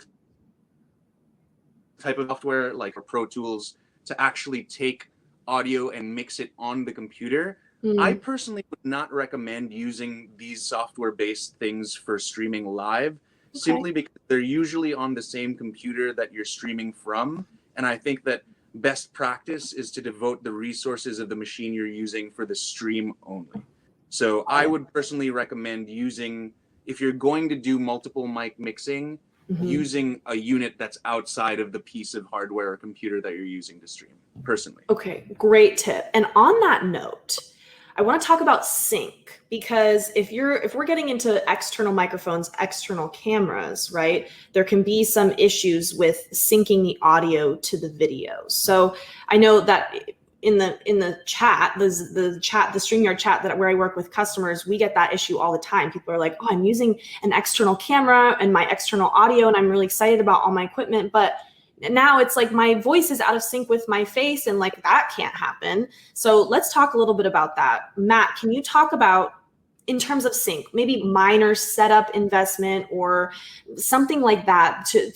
type of software, like Pro Tools, to actually take audio and mix it on the computer. I personally would not recommend using these software-based things for streaming live, simply because they're usually on the same computer that you're streaming from. And I think that best practice is to devote the resources of the machine you're using for the stream only. So I would personally recommend using, if you're going to do multiple mic mixing, using a unit that's outside of the piece of hardware or computer that you're using to stream, personally.
Okay, great tip. And on that note, I want to talk about sync, because if we're getting into external microphones, external cameras, right, there can be some issues with syncing the audio to the video. So I know that in the chat, the StreamYard chat where I work with customers, we get that issue all the time. People are like, oh, I'm using an external camera and my external audio, and I'm really excited about all my equipment, but now it's like my voice is out of sync with my face, and like that can't happen. So let's talk a little bit about that. Matt, can you talk about, in terms of sync, maybe minor setup investment or something like that to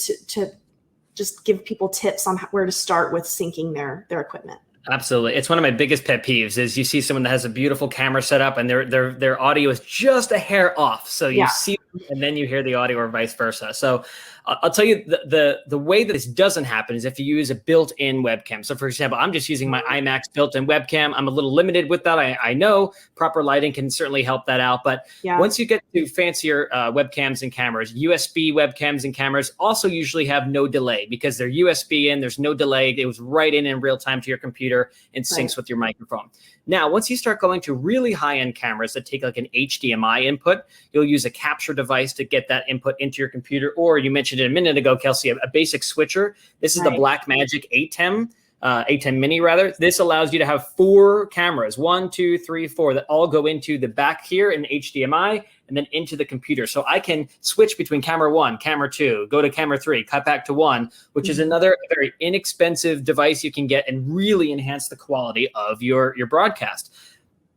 just give people tips on where to start with syncing their equipment?
Absolutely. It's one of my biggest pet peeves is you see someone that has a beautiful camera set up and their audio is just a hair off. So you see them and then you hear the audio, or vice versa. So I'll tell you the way that this doesn't happen is if you use a built-in webcam. So for example, I'm just using my IMAX built-in webcam. I'm a little limited with that. I know proper lighting can certainly help that out. But once you get to fancier webcams and cameras, USB webcams and cameras also usually have no delay because they're USB in, there's no delay. It was right in real time to your computer and syncs with your microphone. Now, once you start going to really high-end cameras that take like an HDMI input, you'll use a capture device to get that input into your computer. Or you mentioned it a minute ago, Kelsey, a basic switcher. This is the Blackmagic 810 Mini rather. This allows you to have 4 cameras, 1, 2, 3, 4, that all go into the back here in HDMI. and then into the computer. So I can switch between camera 1, camera 2, go to camera 3, cut back to 1, which is another very inexpensive device you can get and really enhance the quality of your broadcast.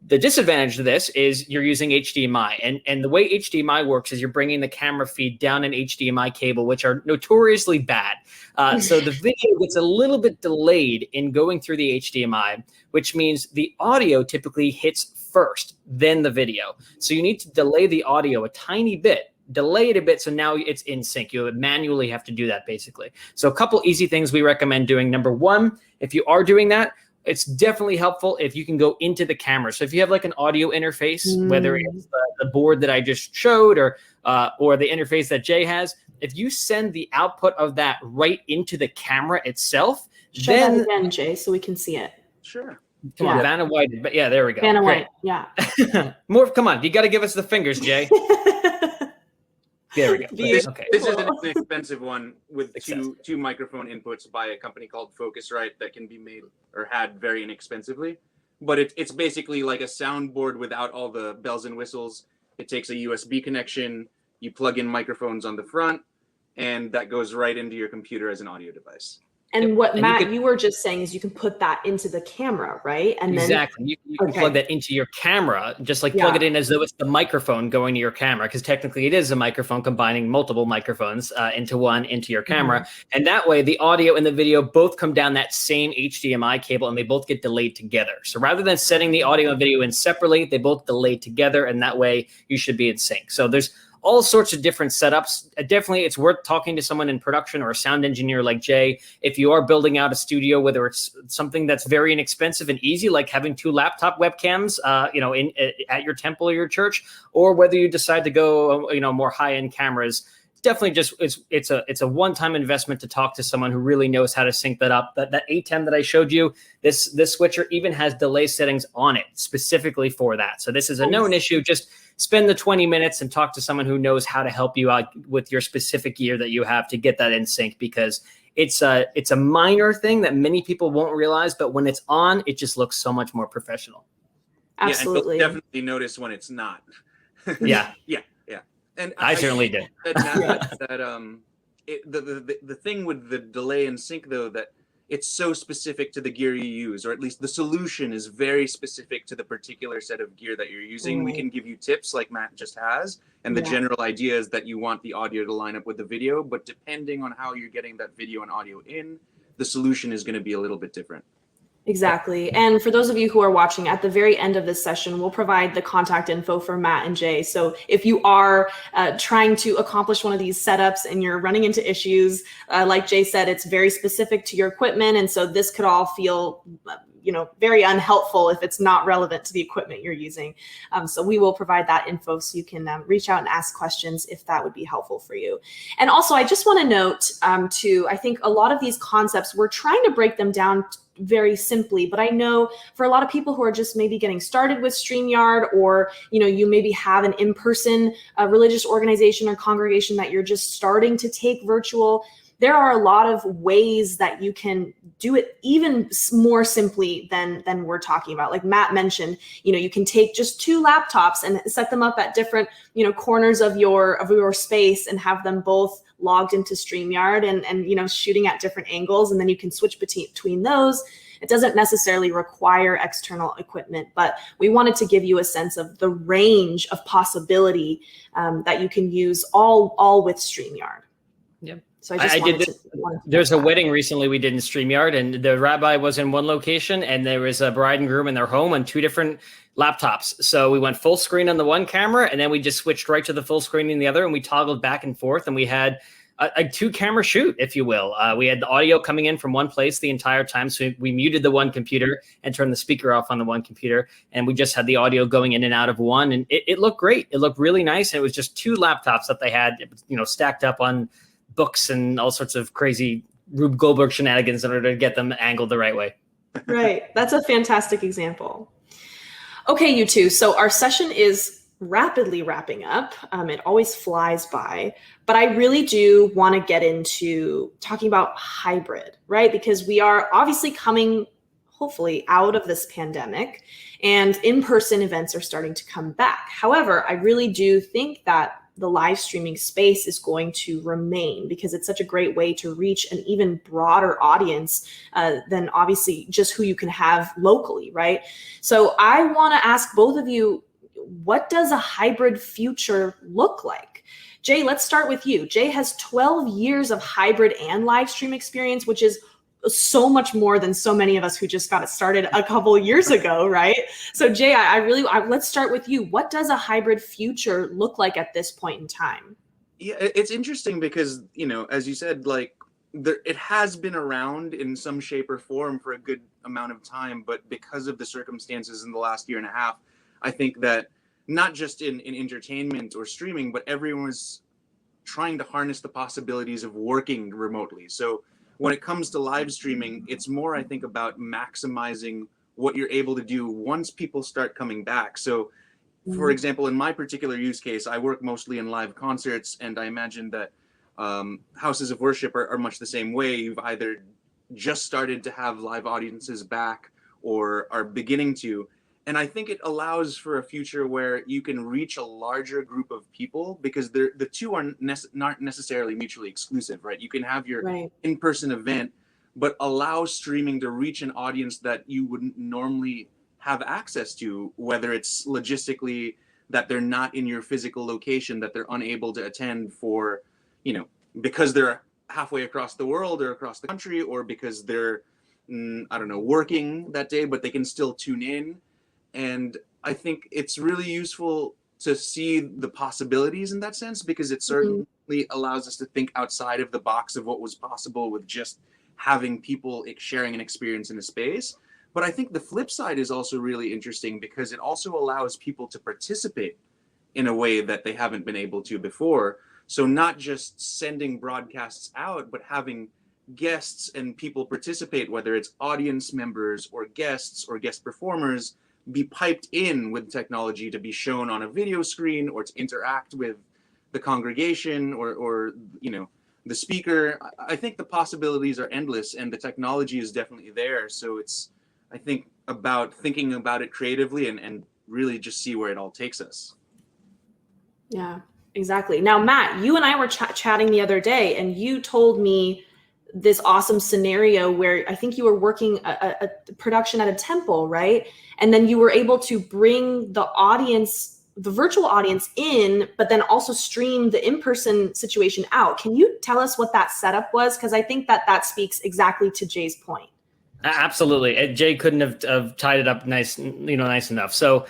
The disadvantage of this is you're using HDMI, and the way HDMI works is you're bringing the camera feed down an HDMI cable, which are notoriously bad. So the video gets a little bit delayed in going through the HDMI, which means the audio typically hits first, then the video. So you need to delay the audio a tiny bit, delay it a bit, so now it's in sync. You manually have to do that, basically. So a couple easy things we recommend doing. Number one, if you are doing that, it's definitely helpful if you can go into the camera. So if you have like an audio interface, whether it's the board that I just showed or the interface that Jay has, if you send the output of that right into the camera itself,
show
then
that again, Jay, so we can see it.
Sure.
Come on, Vanna White. But yeah, there we go.
Vanna White, yeah.
More. Come on, you got to give us the fingers, Jay. There we go.
This
Okay.
is an inexpensive one with two microphone inputs by a company called Focusrite that can be made or had very inexpensively. But it's basically like a soundboard without all the bells and whistles. It takes a USB connection. You plug in microphones on the front, and that goes right into your computer as an audio device.
And what, Matt, you were just saying is you can put that into the camera, right? And
exactly.
Then,
you can plug that into your camera, just like plug it in as though it's the microphone going to your camera, because technically it is a microphone combining multiple microphones into your camera. And that way the audio and the video both come down that same HDMI cable and they both get delayed together. So rather than setting the audio and video in separately, they both delay together, and that way you should be in sync. So there's all sorts of different setups. Definitely, it's worth talking to someone in production or a sound engineer like Jay. If you are building out a studio, whether it's something that's very inexpensive and easy, like having 2 laptop webcams, at your temple or your church, or whether you decide to go, more high-end cameras, definitely just it's a one-time investment to talk to someone who really knows how to sync that up. That A10 that I showed you, this switcher even has delay settings on it specifically for that. So this is a known issue. Just spend the 20 minutes and talk to someone who knows how to help you out with your specific gear that you have to get that in sync, because it's a minor thing that many people won't realize, but when it's on, it just looks so mumuch more professional.
Absolutely.
Yeah, and you'll definitely notice when it's not.
Yeah.
Yeah. And
I certainly did.
The thing with the delay and sync, though, that it's so specific to the gear you use, or at least the solution is very specific to the particular set of gear that you're using. We can give you tips like Matt just has, and the general idea is that you want the audio to line up with the video, but depending on how you're getting that video and audio in, the solution is going to be a little bit different.
Exactly. And for those of you who are watching, at the very end of this session, we'll provide the contact info for Matt and Jay. So if you are trying to accomplish one of these setups and you're running into issues, like Jay said, it's very specific to your equipment. And so this could all feel very unhelpful if it's not relevant to the equipment you're using. So we will provide that info so you can reach out and ask questions if that would be helpful for you. And also, I just want to note too, I think a lot of these concepts, we're trying to break them down very simply, but I know for a lot of people who are just maybe getting started with StreamYard, or you maybe have an in-person religious organization or congregation that you're just starting to take virtual, there are a lot of ways that you can do it even more simply than we're talking about. Like Matt mentioned, you can take just 2 laptops and set them up at different corners of your space and have them both logged into StreamYard and shooting at different angles, and then you can switch between those. It doesn't necessarily require external equipment, but we wanted to give you a sense of the range of possibility that you can use all with StreamYard.
Yep.
So I did this.
There's a wedding recently we did in StreamYard, and the rabbi was in one location, and there was a bride and groom in their home on 2 different laptops. So we went full screen on the one camera, and then we just switched right to the full screen in the other, and we toggled back and forth, and we had a 2-camera shoot, if you will. We had the audio coming in from one place the entire time, so we muted the one computer and turned the speaker off on the one computer, and we just had the audio going in and out of one, and it looked great. It looked really nice, and it was just 2 laptops that they had, stacked up on books and all sorts of crazy Rube Goldberg shenanigans in order to get them angled the right way.
Right. That's a fantastic example. Okay, you two. So our session is rapidly wrapping up. It always flies by, but I really do want to get into talking about hybrid, right? Because we are obviously coming, hopefully out of this pandemic, and in-person events are starting to come back. However, I really do think that the live streaming space is going to remain because it's such a great way to reach an even broader audience than obviously just who you can have locally, right? So I want to ask both of you, what does a hybrid future look like? Jay, let's start with you. Jay has 12 years of hybrid and live stream experience, which is so much more than so many of us who just got it started a couple of years ago, right? So Jay, let's start with you. What does a hybrid future look like at this point in time?
Yeah, it's interesting because, as you said, like it has been around in some shape or form for a good amount of time, but because of the circumstances in the last year and a half, I think that not just in entertainment or streaming, but everyone was trying to harness the possibilities of working remotely. So when it comes to live streaming, it's more, I think, about maximizing what you're able to do once people start coming back. So, for example, in my particular use case, I work mostly in live concerts, and I imagine that houses of worship are much the same way. You've either just started to have live audiences back or are beginning to. And I think it allows for a future where you can reach a larger group of people because the two are not necessarily mutually exclusive, right? You can have your in-person event, but allow streaming to reach an audience that you wouldn't normally have access to, whether it's logistically that they're not in your physical location, that they're unable to attend for, because they're halfway across the world or across the country, or because they're, working that day, but they can still tune in. And I think it's really useful to see the possibilities in that sense, because it certainly allows us to think outside of the box of what was possible with just having people sharing an experience in a space. But I think the flip side is also really interesting because it also allows people to participate in a way that they haven't been able to before. So not just sending broadcasts out, but having guests and people participate, whether it's audience members or guest performers, be piped in with technology to be shown on a video screen or to interact with the congregation or the speaker. I think the possibilities are endless and the technology is definitely there. So it's, I think, about thinking about it creatively and really just see where it all takes us.
Yeah, exactly. Now, Matt, you and I were chatting the other day and you told me this awesome scenario where I think you were working a production at a temple, right? And then you were able to bring the audience, the virtual audience in, but then also stream the in-person situation out. Can you tell us what that setup was? Because I think that speaks exactly to Jay's point.
Absolutely. Jay couldn't have tied it up nice enough. So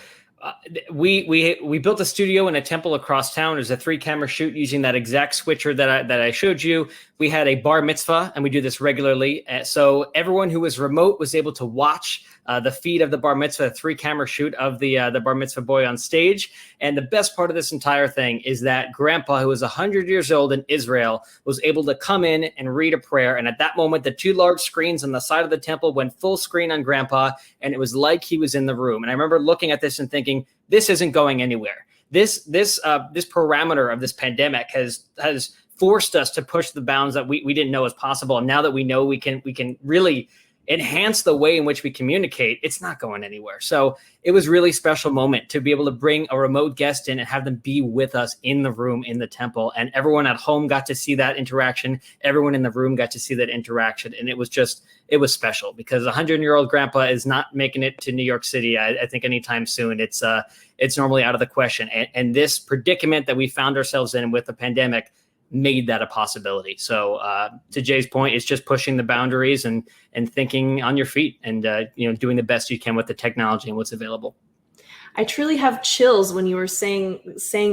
we built a studio in a temple across town. There's a 3-camera shoot using that exact switcher that I showed you. We had a bar mitzvah, and we do this regularly. So everyone who was remote was able to watch the feed of the bar mitzvah, a 3-camera shoot of the bar mitzvah boy on stage. And the best part of this entire thing is that Grandpa, who was 100 years old in Israel, was able to come in and read a prayer. And at that moment, the 2 large screens on the side of the temple went full screen on Grandpa, and it was like he was in the room. And I remember looking at this and thinking, this isn't going anywhere. This parameter of this pandemic has forced us to push the bounds that we didn't know was possible. And now that we know we can really enhance the way in which we communicate, it's not going anywhere. So it was a really special moment to be able to bring a remote guest in and have them be with us in the room, in the temple. And everyone at home got to see that interaction. Everyone in the room got to see that interaction. And it was special because a 100-year-old grandpa is not making it to New York City, I think, anytime soon. It's normally out of the question. And this predicament that we found ourselves in with the pandemic made that a possibility. So to Jay's point, it's just pushing the boundaries and thinking on your feet and doing the best you can with the technology and what's available.
I truly have chills when you were saying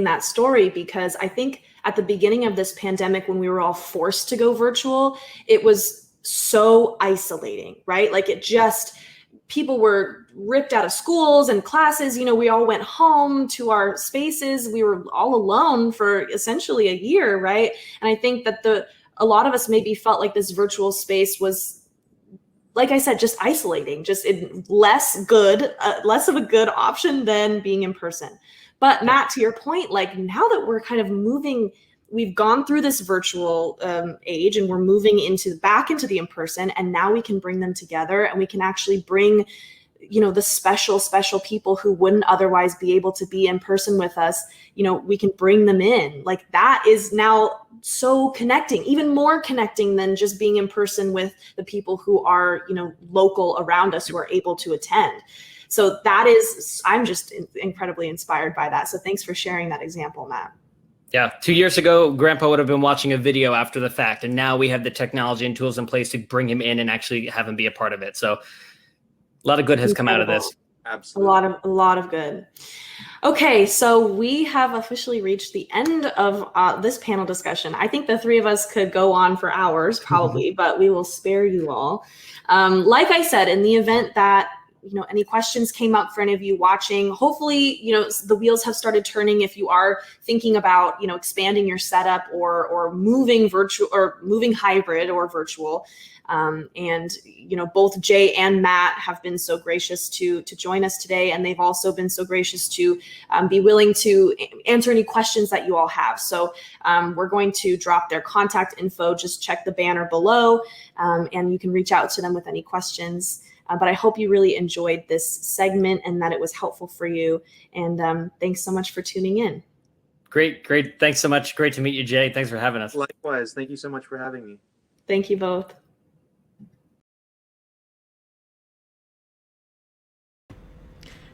that story, because I think at the beginning of this pandemic, when we were all forced to go virtual, it was so isolating, right? Like people were ripped out of schools and classes. We all went home to our spaces. We were all alone for essentially a year, right? And I think that a lot of us maybe felt like this virtual space was, like I said, just isolating, just less of a good option than being in person. But Matt, to your point, like now that we're kind of moving we've gone through this virtual age, and we're moving back into the in-person, and now we can bring them together, and we can actually bring, you know, the special people who wouldn't otherwise be able to be in person with us. You know, we can bring them in. Like, that is now so connecting, even more connecting than just being in person with the people who are, you know, local around us, who are able to attend. So I'm just incredibly inspired by that. So thanks for sharing that example, Matt.
Yeah, 2 years ago, Grandpa would have been watching a video after the fact, and now we have the technology and tools in place to bring him in and actually have him be a part of it. So a lot of good has come out of this.
Absolutely.
A lot of good. Okay, so we have officially reached the end of this panel discussion. I think the three of us could go on for hours probably, but we will spare you all. Like I said, in the event that, you know, any questions came up for any of you watching, hopefully, you know, the wheels have started turning if you are thinking about, you know, expanding your setup or moving virtual or moving hybrid or virtual. And, you know, both Jay and Matt have been so gracious to join us today. And they've also been so gracious to be willing to answer any questions that you all have. So we're going to drop their contact info. Just check the banner below, and you can reach out to them with any questions. But I hope you really enjoyed this segment and that it was helpful for you. And thanks so much for tuning in.
Great. Thanks so much. Great to meet you, Jay. Thanks for having us.
Likewise. Thank you so much for having me.
Thank you both.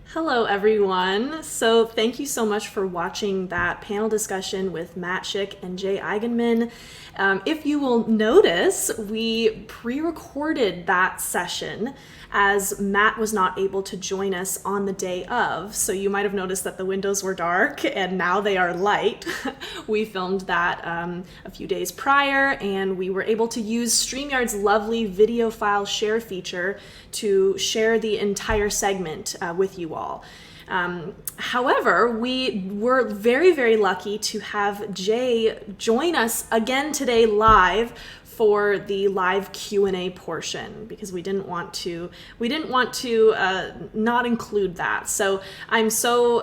Hello, everyone. So thank you so much for watching that panel discussion with Matt Schick and Jay Eigenman. If you will notice, we pre-recorded that session as Matt was not able to join us on the day of. So you might have noticed that the windows were dark and now they are light. We filmed that a few days prior, and we were able to use Streamyard's lovely video file share feature to share the entire segment with you all. However, we were very, very lucky to have Jay join us again today live for the live Q&A portion, because we didn't want to not include that. So I'm so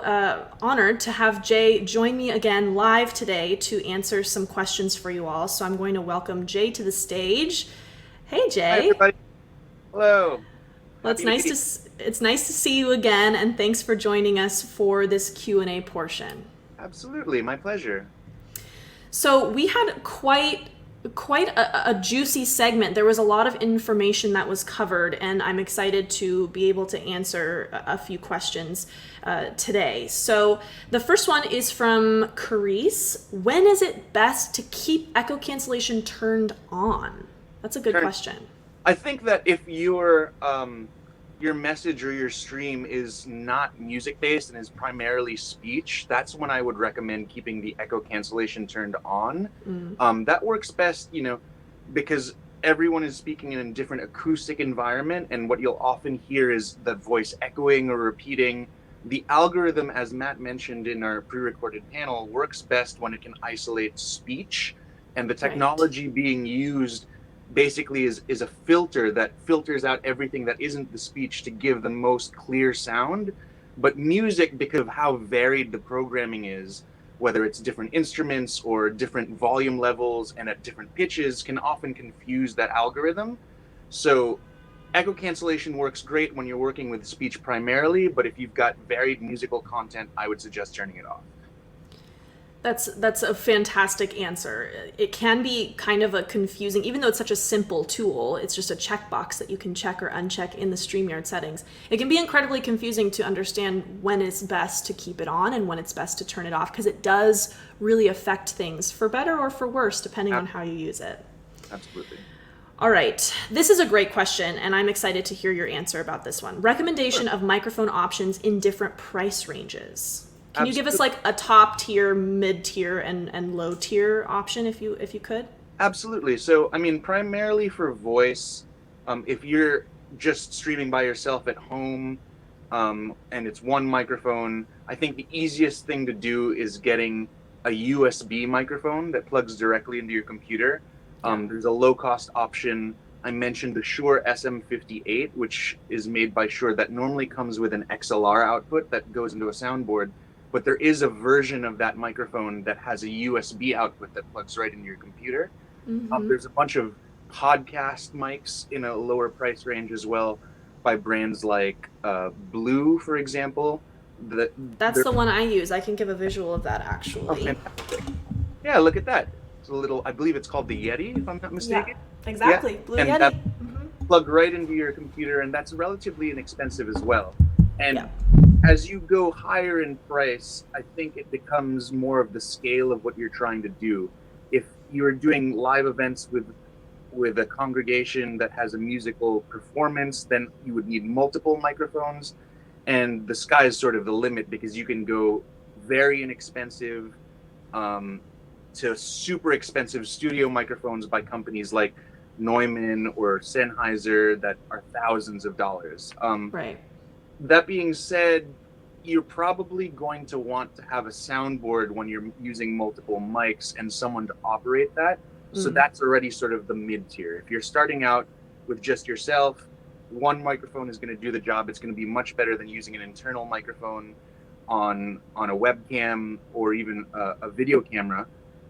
honored to have Jay join me again live today to answer some questions for you all. So I'm going to welcome Jay to the stage. Hey, Jay.
Hi, everybody. Hello.
Well, it's nice to see you again, and thanks for joining us for this Q&A portion.
Absolutely, my pleasure.
So we had quite a juicy segment. There was a lot of information that was covered, and I'm excited to be able to answer a few questions today. So the first one is from Carice. When is it best to keep echo cancellation turned on? That's a good question.
I think that if your message or your stream is not music-based and is primarily speech, that's when I would recommend keeping the echo cancellation turned on. That works best, you know, because everyone is speaking in a different acoustic environment, and what you'll often hear is the voice echoing or repeating. The algorithm, as Matt mentioned in our pre-recorded panel, works best when it can isolate speech, and the technology being used basically is a filter that filters out everything that isn't the speech to give the most clear sound. But music, because of how varied the programming is, whether it's different instruments or different volume levels and at different pitches, can often confuse that algorithm. So echo cancellation works great when you're working with speech primarily, but if you've got varied musical content, I would suggest turning it off.
That's a fantastic answer. It can be kind of a confusing, even though it's such a simple tool, it's just a checkbox that you can check or uncheck in the StreamYard settings. It can be incredibly confusing to understand when it's best to keep it on and when it's best to turn it off, because it does really affect things for better or for worse, depending on how you use it.
Absolutely.
All right, this is a great question, and I'm excited to hear your answer about this one. Recommendation of microphone options in different price ranges. Can you give us like a top tier, mid tier, and low tier option if you could?
Absolutely. So, I mean, primarily for voice, if you're just streaming by yourself at home, and it's one microphone, I think the easiest thing to do is getting a USB microphone that plugs directly into your computer. There's a low cost option. I mentioned the Shure SM58, which is made by Shure, that normally comes with an XLR output that goes into a soundboard. but there is a version of that microphone that has a USB output that plugs right into your computer. There's a bunch of podcast mics in a lower price range as well by brands like Blue, for example.
That's the one I use. I can give a visual of that actually.
Oh, fantastic. Yeah, look at that. It's a little, I believe it's called the Yeti, if I'm not mistaken.
Yeah, exactly.
Yeah.
Blue
and
Yeti.
That plug right into your computer, and that's relatively inexpensive as well. And as you go higher in price, I think it becomes more of the scale of what you're trying to do. If you're doing live events with a congregation that has a musical performance, then you would need multiple microphones, and the sky is sort of the limit, because you can go very inexpensive to super expensive studio microphones by companies like Neumann or Sennheiser that are thousands of dollars.
Right.
That being said, you're probably going to want to have a soundboard when you're using multiple mics and someone to operate that. So that's already sort of the mid-tier. If you're starting out with just yourself, one microphone is going to do the job. It's going to be much better than using an internal microphone on a webcam or even a video camera.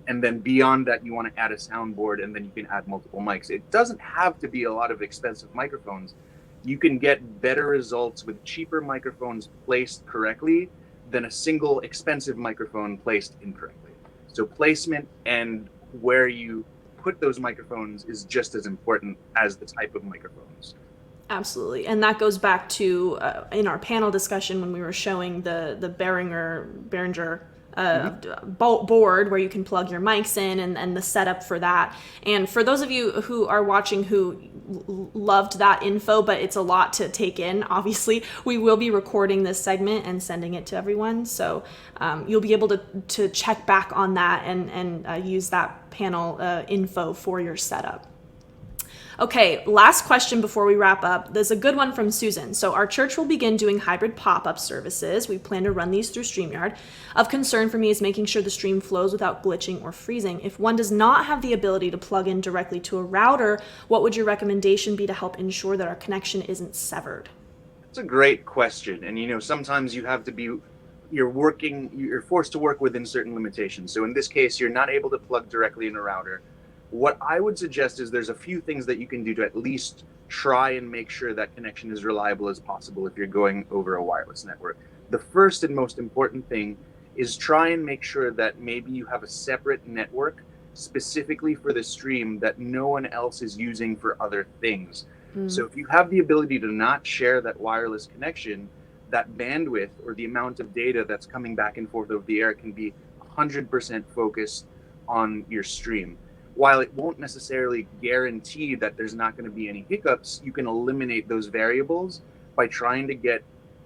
And then beyond that, you want to add a soundboard, and then you can add multiple mics. It doesn't have to be a lot of expensive microphones. You can get better results with cheaper microphones placed correctly than a single expensive microphone placed incorrectly. So placement and where you put those microphones is just as important as the type of microphones.
Absolutely. And that goes back to in our panel discussion when we were showing the Behringer board where you can plug your mics in and the setup for that. And for those of you who are watching who loved that info, but it's a lot to take in, obviously, we will be recording this segment and sending it to everyone. So you'll be able to check back on that and use that panel info for your setup. Okay, last question before we wrap up. There's a good one from Susan. So our church will begin doing hybrid pop-up services. We plan to run these through Streamyard. Of concern for me is making sure the stream flows without glitching or freezing. If one does not have the ability to plug in directly to a router, what would your recommendation be to help ensure that our connection isn't severed?
That's a great question. And sometimes you have to be, you're forced to work within certain limitations. So in this case, you're not able to plug directly in a router. What I would suggest is there's a few things that you can do to at least try and make sure that connection is reliable as possible if you're going over a wireless network. The first and most important thing is try and make sure that maybe you have a separate network specifically for the stream that no one else is using for other things. So if you have the ability to not share that wireless connection, that bandwidth or the amount of data that's coming back and forth over the air can be 100% focused on your stream. While it won't necessarily guarantee that there's not going to be any hiccups, you can eliminate those variables by trying to get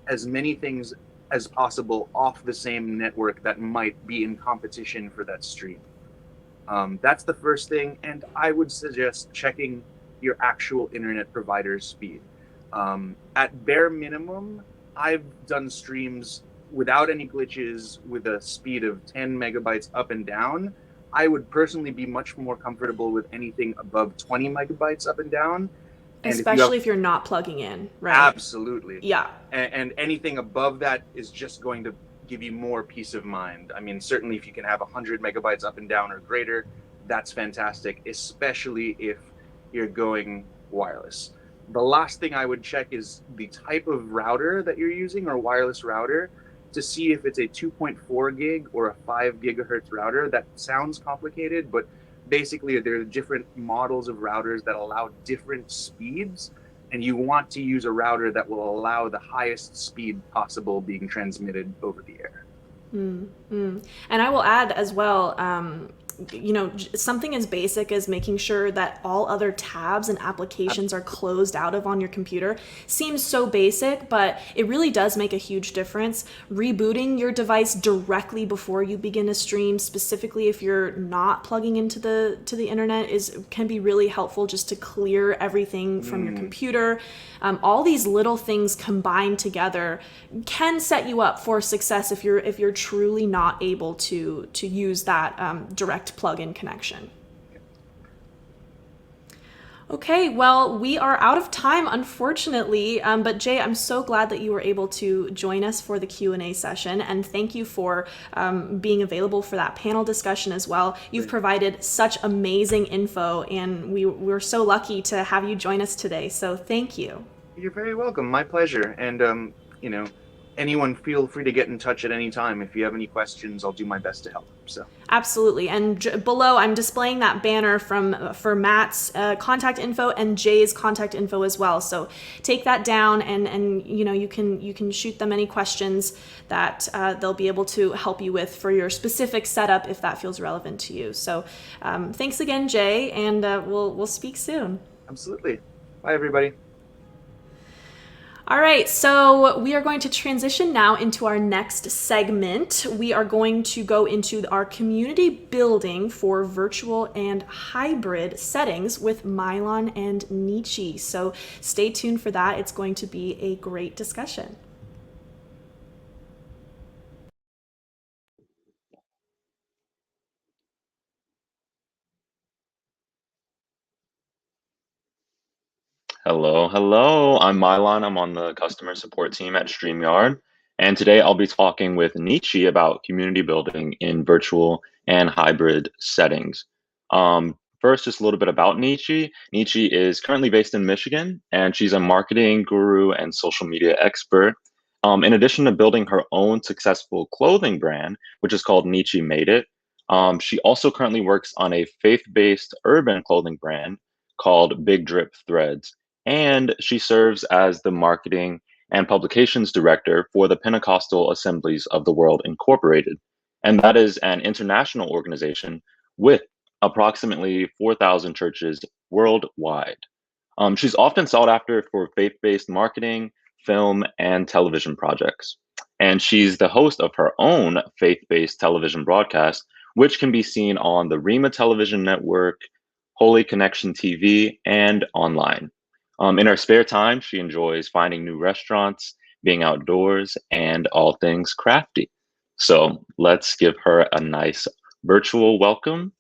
as many things as possible off the same network that might be in competition for that stream. That's the first thing, and I would suggest checking your actual internet provider's speed. At bare minimum, I've done streams without any glitches with a speed of 10 megabytes up and down. I would personally be much more comfortable with anything above 20 megabytes up and down. And
especially if you're not plugging in, right?
Absolutely.
Yeah.
And anything above that is just going to give you more peace of mind. I mean, certainly if you can have 100 megabytes up and down or greater, that's fantastic, especially if you're going wireless. The last thing I would check is the type of router that you're using, or wireless router, to see if it's a 2.4 gig or a 5 gigahertz router. That sounds complicated, but basically there are different models of routers that allow different speeds, and you want to use a router that will allow the highest speed possible being transmitted over the air.
And I will add as well, something as basic as making sure that all other tabs and applications are closed out of on your computer seems so basic, but it really does make a huge difference. Rebooting your device directly before you begin a stream, specifically if you're not plugging into the internet, can be really helpful just to clear everything from your computer. All these little things combined together can set you up for success if you're truly not able to use that direct plug-in connection. Okay, well, we are out of time, unfortunately. But Jay, I'm so glad that you were able to join us for the Q&A session, and thank you for being available for that panel discussion as well. You've provided such amazing info, and we're so lucky to have you join us today. So thank you.
You're very welcome. My pleasure. And anyone feel free to get in touch at any time. If you have any questions, I'll do my best to help. So
absolutely. And below, I'm displaying that banner for Matt's contact info and Jay's contact info as well. So take that down, and you can shoot them any questions that they'll be able to help you with for your specific setup if that feels relevant to you. So thanks again, Jay, and we'll speak soon.
Absolutely. Bye, everybody.
All right, so we are going to transition now into our next segment. We are going to go into our community building for virtual and hybrid settings with Mylon and Nietzsche. So stay tuned for that. It's going to be a great discussion.
Hello. I'm Mylon. I'm on the customer support team at Streamyard. And today I'll be talking with Nietzsche about community building in virtual and hybrid settings. First, just a little bit about Nietzsche. Nietzsche is currently based in Michigan, and she's a marketing guru and social media expert. In addition to building her own successful clothing brand, which is called Nietzsche Made It, she also currently works on a faith-based urban clothing brand called Big Drip Threads, and she serves as the marketing and publications director for the Pentecostal Assemblies of the World Incorporated. And that is an international organization with approximately 4,000 churches worldwide. She's often sought after for faith based marketing, film, and television projects. And she's the host of her own faith based television broadcast, which can be seen on the Rima Television Network, Holy Connection TV, and online. In her spare time, she enjoys finding new restaurants, being outdoors, and all things crafty. So let's give her a nice virtual welcome.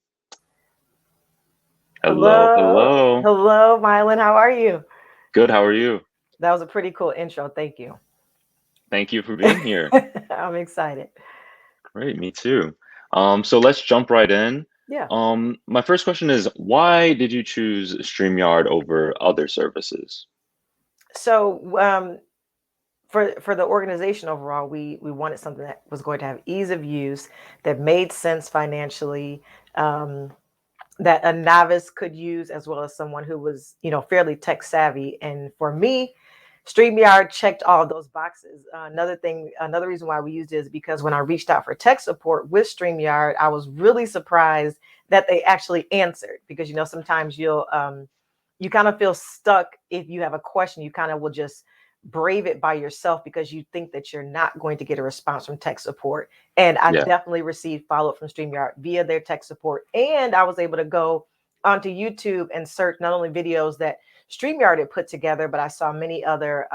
Hello.
Hello, Mylon. How are you?
Good. How are you?
That was a pretty cool intro. Thank you.
Thank you for being here.
I'm excited.
Great. Me too. So let's jump right in.
Yeah.
My first question is, why did you choose StreamYard over other services?
So for the organization overall, we wanted something that was going to have ease of use, that made sense financially, that a novice could use, as well as someone who was, fairly tech savvy. And for me, StreamYard checked all of those boxes. Another reason why we used it is because when I reached out for tech support with StreamYard, I was really surprised that they actually answered, because, sometimes you kind of feel stuck. If you have a question, you kind of will just brave it by yourself because you think that you're not going to get a response from tech support. And I definitely received follow-up from StreamYard via their tech support. And I was able to go onto YouTube and search not only videos that StreamYard had put together, but I saw many other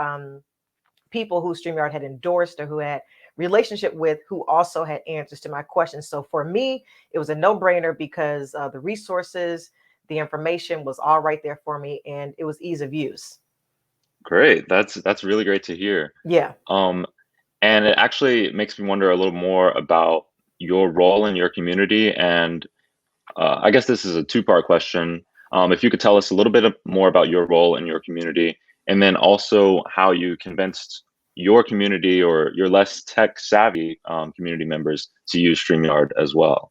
people who StreamYard had endorsed or who had relationship with, who also had answers to my questions. So for me, it was a no-brainer because the resources, the information was all right there for me, and it was ease of use.
Great. That's really great to hear.
Yeah.
And it actually makes me wonder a little more about your role in your community. And I guess this is a two-part question. If you could tell us a little bit more about your role in your community, and then also how you convinced your community or your less tech-savvy community members to use StreamYard as well.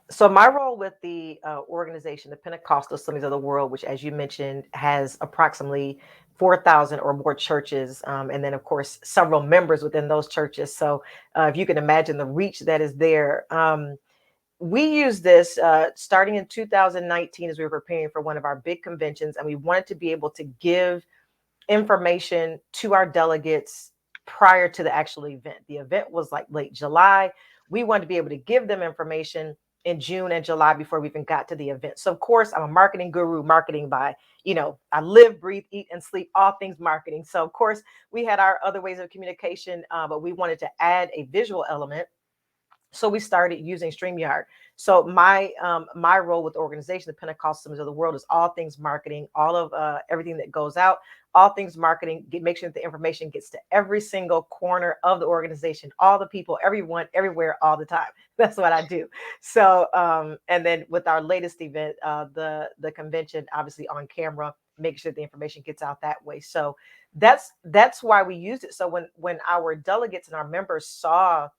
So my role with the organization, the Pentecostal Assemblies of the World, which, as you mentioned, has approximately 4,000 or more churches, and then, of course, several members within those churches. So if you can imagine the reach that is there. We used this starting in 2019 as we were preparing for one of our big conventions, and we wanted to be able to give information to our delegates prior to the actual event. The event was like late July. We wanted to be able to give them information in June and July before we even got to the event. So of course, I'm a marketing guru, marketing by, I live, breathe, eat, and sleep all things marketing. So of course, we had our other ways of communication, but we wanted to add a visual element. So we started using StreamYard. So my role with the organization, the Pentecostal Assembly of the World, is all things marketing, all of everything that goes out, all things marketing. Make sure that the information gets to every single corner of the organization, all the people, everyone, everywhere, all the time. That's what I do. So and then with our latest event, the convention, obviously on camera, making sure the information gets out that way. So that's why we used it. So when our delegates and our members saw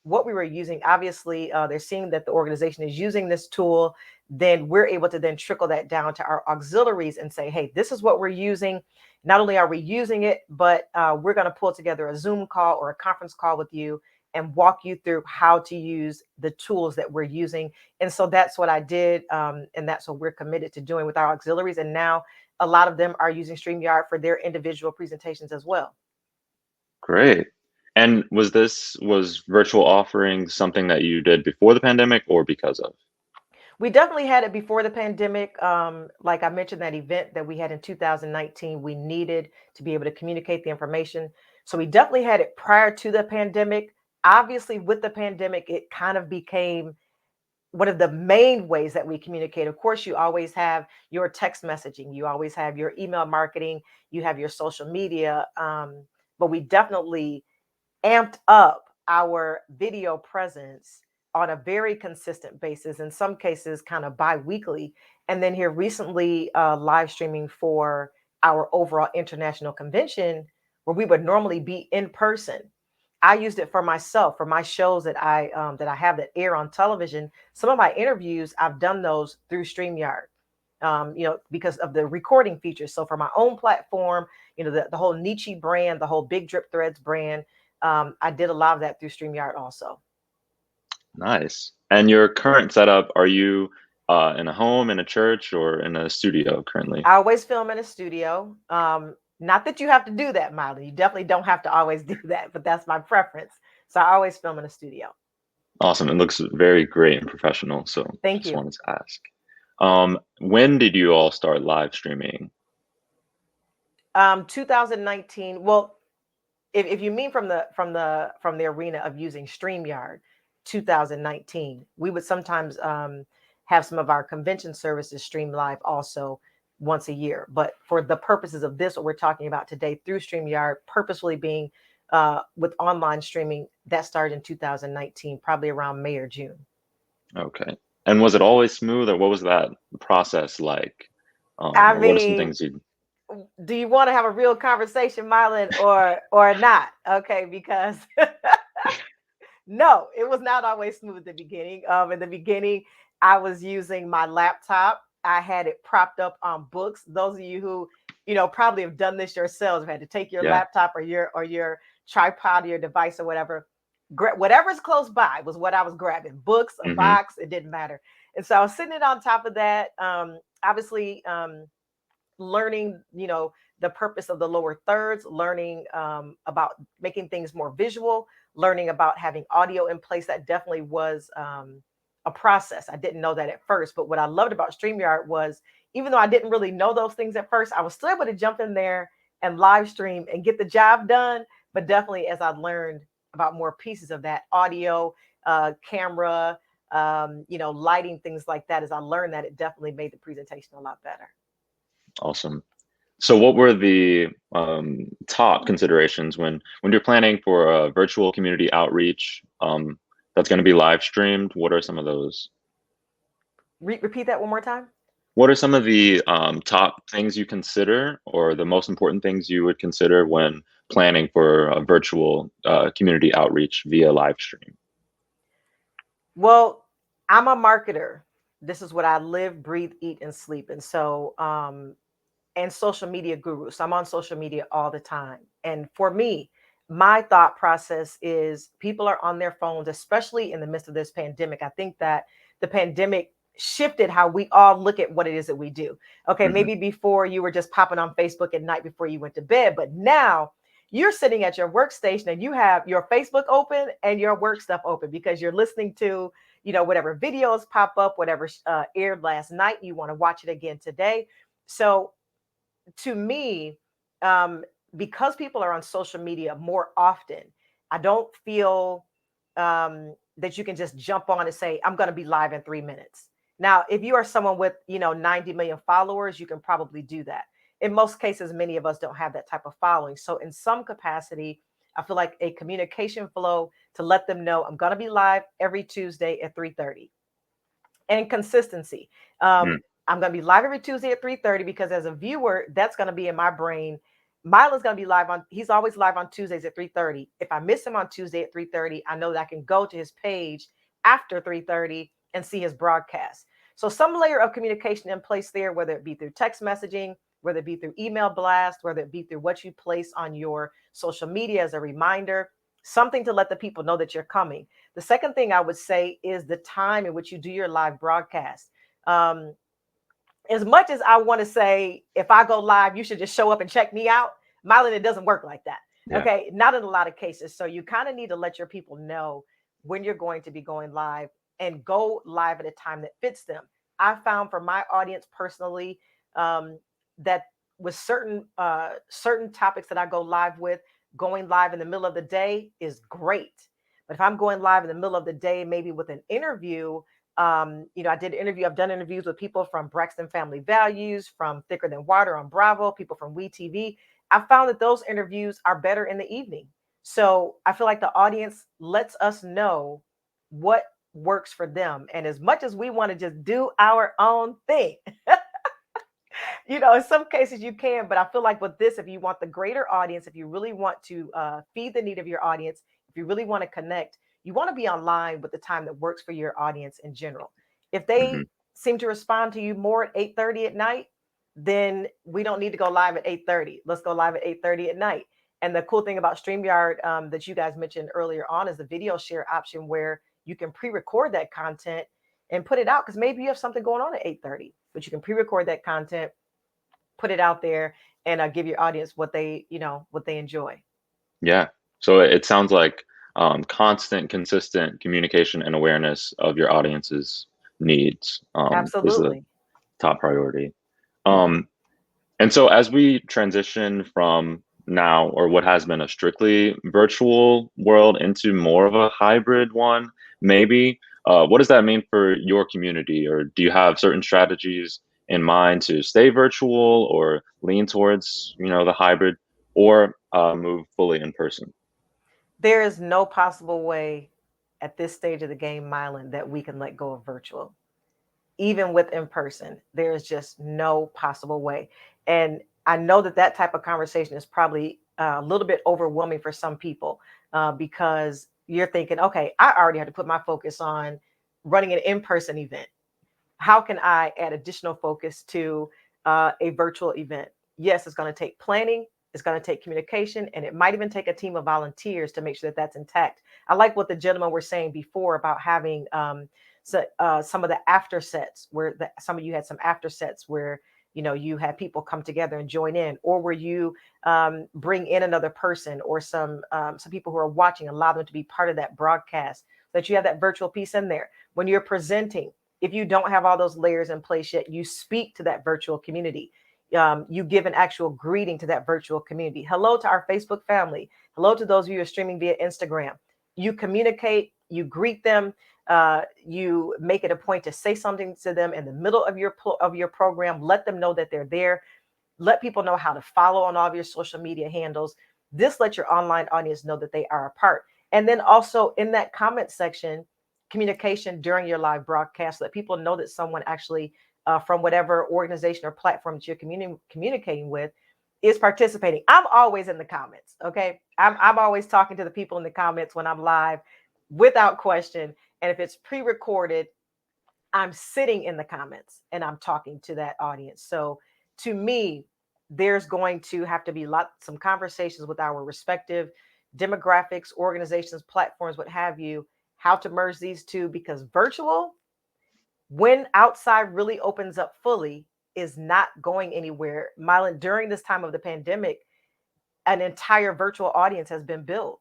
what we were using, obviously they're seeing that the organization is using this tool, then we're able to then trickle that down to our auxiliaries and say, hey, this is what we're using. Not only are we using it, but we're going to pull together a Zoom call or a conference call with you and walk you through how to use the tools that we're using. And so that's what I did. And that's what we're committed to doing with our auxiliaries. And now a lot of them are using StreamYard for their individual presentations as well.
Great. And was virtual offering something that you did before the pandemic or because of?
We definitely had it before the pandemic. Like I mentioned, that event that we had in 2019, we needed to be able to communicate the information. So we definitely had it prior to the pandemic. Obviously, with the pandemic, it kind of became one of the main ways that we communicate. Of course, you always have your text messaging, you always have your email marketing, you have your social media. But we definitely amped up our video presence on a very consistent basis, in some cases kind of bi-weekly. And then here recently, live streaming for our overall international convention, where we would normally be in person. I used it for myself, for my shows that I have that air on television. Some of my interviews, I've done those through StreamYard, because of the recording features. So for my own platform, the whole Nietzsche brand, the whole Big Drip Threads brand, I did a lot of that through StreamYard also.
Nice. And your current setup, are you in a home, in a church, or in a studio currently?
I always film in a studio. Not that you have to do that, Miley. You definitely don't have to always do that, but that's my preference. So I always film in a studio.
Awesome. It looks very great and professional. So
Thank
just
you.
wanted to ask. When did you all start live streaming?
2019. Well, if you mean from the arena of using StreamYard, 2019, we would sometimes have some of our convention services stream live also once a year. But for the purposes of this, what we're talking about today through StreamYard, purposefully being with online streaming, that started in 2019, probably around May or June.
Okay. And was it always smooth, or what was that process like?
I
Or what are some
mean,
things you?
do you want to have a real conversation, Mylan, or not? Okay, because no, it was not always smooth at the beginning. In the beginning, I was using my laptop. I had it propped up on books. Those of you who, probably have done this yourselves, have had to take your laptop or your tripod or your device or whatever. Whatever's close by was what I was grabbing. Books, a box, it didn't matter. And so I was sitting it on top of that. Obviously, learning, the purpose of the lower thirds, learning about making things more visual, learning about having audio in place. That definitely was a process. I didn't know that at first, but what I loved about StreamYard was, even though I didn't really know those things at first, I was still able to jump in there and live stream and get the job done. But definitely, as I learned about more pieces of that audio, camera, lighting, things like that, as I learned that, it definitely made the presentation a lot better.
Awesome. So what were the top considerations when you're planning for a virtual community outreach that's going to be live streamed? What are some of those?
Repeat that one more time.
What are some of the top things you consider, or the most important things you would consider when planning for a virtual community outreach via live stream?
Well, I'm a marketer. This is what I live, breathe, eat, and sleep. And so, and social media guru. So I'm on social media all the time. And for me, my thought process is people are on their phones, especially in the midst of this pandemic. I think that the pandemic shifted how we all look at what it is that we do. Okay, maybe before you were just popping on Facebook at night before you went to bed, but now you're sitting at your workstation and you have your Facebook open and your work stuff open because you're listening to, whatever videos pop up, whatever aired last night, you want to watch it again today. So to me, because people are on social media more often, I don't feel that you can just jump on and say, I'm going to be live in 3 minutes. Now, if you are someone with, 90 million followers, you can probably do that. In most cases, many of us don't have that type of following. So in some capacity, I feel like a communication flow to let them know I'm going to be live every Tuesday at 3:30. And consistency. I'm going to be live every Tuesday at 3:30 because as a viewer, that's going to be in my brain. Milo's going to be he's always live on Tuesdays at 3:30. If I miss him on Tuesday at 3:30, I know that I can go to his page after 3:30 and see his broadcast. So some layer of communication in place there, whether it be through text messaging, whether it be through email blast, whether it be through what you place on your social media as a reminder, something to let the people know that you're coming. The second thing I would say is the time in which you do your live broadcast. As much as I want to say, if I go live, you should just show up and check me out, Mylon, it doesn't work like that. Yeah. Okay, not in a lot of cases. So you kind of need to let your people know when you're going to be going live and go live at a time that fits them. I found for my audience personally that with certain topics that I go live with, going live in the middle of the day is great. But if I'm going live in the middle of the day, maybe with an interview, I did an interview. I've done interviews with people from Braxton Family Values, from Thicker Than Water on Bravo, people from WeTV. I found that those interviews are better in the evening. So I feel like the audience lets us know what works for them. And as much as we want to just do our own thing, in some cases you can, but I feel like with this, if you want the greater audience, if you really want to feed the need of your audience, if you really want to connect, you want to be online with the time that works for your audience in general. If they seem to respond to you more at 8:30 at night, then we don't need to go live at 8:30. Let's go live at 8:30 at night. And the cool thing about StreamYard that you guys mentioned earlier on is the video share option where you can pre-record that content and put it out, because maybe you have something going on at 8:30, but you can pre-record that content, put it out there, and give your audience what they enjoy.
Yeah. So it sounds like constant, consistent communication and awareness of your audience's needs is the top priority. And so as we transition from now, or what has been a strictly virtual world, into more of a hybrid one, maybe, what does that mean for your community? Or do you have certain strategies in mind to stay virtual or lean towards, the hybrid, or move fully in person?
There is no possible way at this stage of the game, Mylan, that we can let go of virtual. Even with in person, there is just no possible way. And I know that type of conversation is probably a little bit overwhelming for some people because you're thinking, okay, I already had to put my focus on running an in-person event. How can I add additional focus to a virtual event? Yes, it's going to take planning. It's going to take communication, and it might even take a team of volunteers to make sure that that's intact. I like what the gentleman were saying before about having some of the after sets where some of you had some after sets where you had people come together and join in, or where you bring in another person or some people who are watching, allow them to be part of that broadcast, so that you have that virtual piece in there. When you're presenting, if you don't have all those layers in place yet, you speak to that virtual community. You give an actual greeting to that virtual community. Hello to our Facebook family. Hello to those of you who are streaming via Instagram. You communicate, you greet them. You make it a point to say something to them in the middle of your program. Let them know that they're there. Let people know how to follow on all of your social media handles. This lets your online audience know that they are a part. And then also in that comment section, communication during your live broadcast, so that people know that someone actually from whatever organization or platform that you're communicating with is participating. I'm always in the comments. Okay. I'm always talking to the people in the comments when I'm live without question. And if it's pre-recorded, I'm sitting in the comments and I'm talking to that audience. So to me, there's going to have to be some conversations with our respective demographics, organizations, platforms, what have you, how to merge these two, because virtual, when outside really opens up fully, is not going anywhere. Mylan, during this time of the pandemic, an entire virtual audience has been built.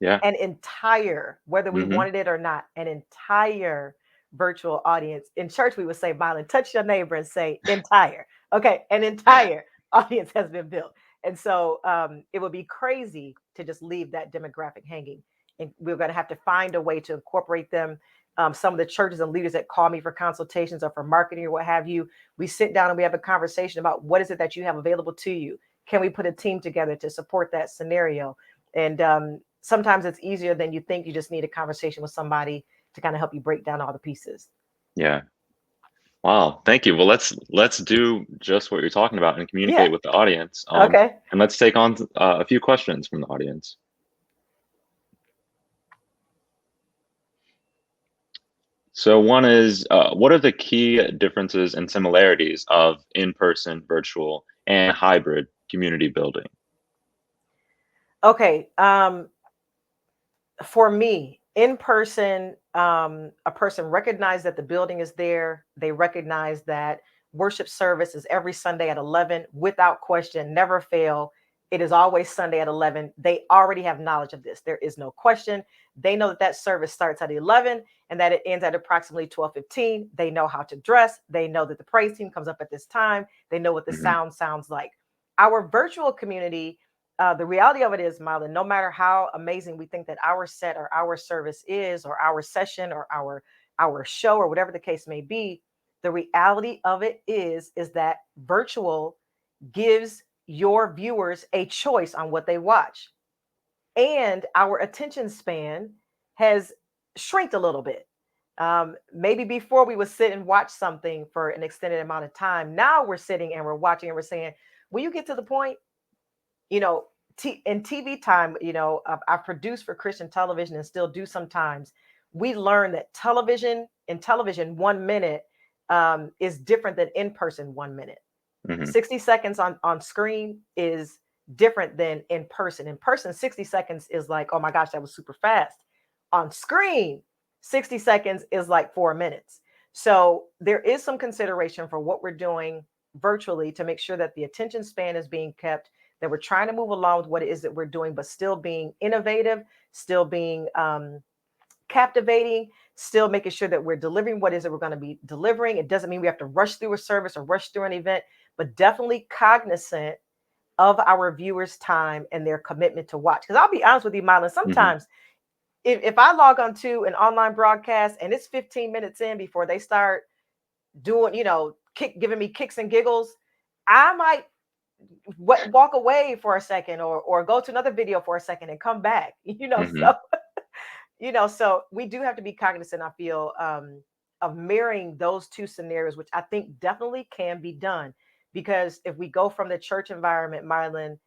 Yeah.
An entire, whether we wanted it or not, an entire virtual audience. In church, we would say, Mylan, touch your neighbor and say entire. Okay, an entire audience has been built. And so it would be crazy to just leave that demographic hanging. and we're going to have to find a way to incorporate them. Some of the churches and leaders that call me for consultations or for marketing or what have you, we sit down and we have a conversation about what is it that you have available to you. Can we put a team together to support that scenario? And sometimes it's easier than you think. You just need a conversation with somebody to kind of help you break down all the pieces.
Yeah. Wow. Thank you. Well, let's do just what you're talking about and communicate with the audience.
Okay.
And let's take on a few questions from the audience. So one is, what are the key differences and similarities of in-person, virtual, and hybrid community building?
Okay. For me, in person, a person recognizes that the building is there. They recognize that worship service is every Sunday at 11 without question, never fail. It is always Sunday at 11. They already have knowledge of this. There is no question. They know that that service starts at 11 and that it ends at approximately 12:15. They know how to dress. They know that the praise team comes up at this time. They know what the sound sounds like. Our virtual community, the reality of it is, Marlon, no matter how amazing we think that our set or our service is, or our session or our show or whatever the case may be, the reality of it is that virtual gives your viewers a choice on what they watch. And our attention span has shrinked a little bit. Maybe before we would sit and watch something for an extended amount of time. Now we're sitting and we're watching and we're saying, will you get to the point? You know, in TV time, you know, I've produced for Christian television and still do sometimes. We learn that television 1 minute is different than in person 1 minute. 60 seconds on screen is different than in person. In person, 60 seconds is like, oh my gosh, that was super fast. On screen, 60 seconds is like 4 minutes. So there is some consideration for what we're doing virtually to make sure that the attention span is being kept, that we're trying to move along with what it is that we're doing, but still being innovative, still being captivating, still making sure that we're delivering what is it we're going to be delivering. It doesn't mean we have to rush through a service or rush through an event, but definitely cognizant of our viewers' time and their commitment to watch. Because I'll be honest with you, Mylan, sometimes if I log on to an online broadcast and it's 15 minutes in before they start doing, you know, giving me kicks and giggles, I might walk away for a second or go to another video for a second and come back, you know. So you know, so we do have to be cognizant, I feel, of mirroring those two scenarios, which I think definitely can be done. Because if we go from the church environment, Mylan,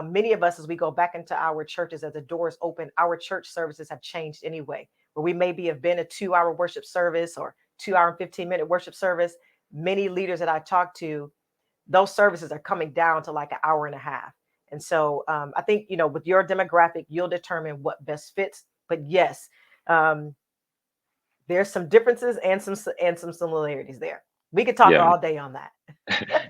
many of us, as we go back into our churches, as the doors open, our church services have changed anyway. Where we maybe have been a 2-hour worship service or 2-hour and 15-minute worship service. Many leaders that I talk to, those services are coming down to like an hour and a half. And so I think, you know, with your demographic, you'll determine what best fits. But yes, there's some differences and some similarities there. We could talk all day on that.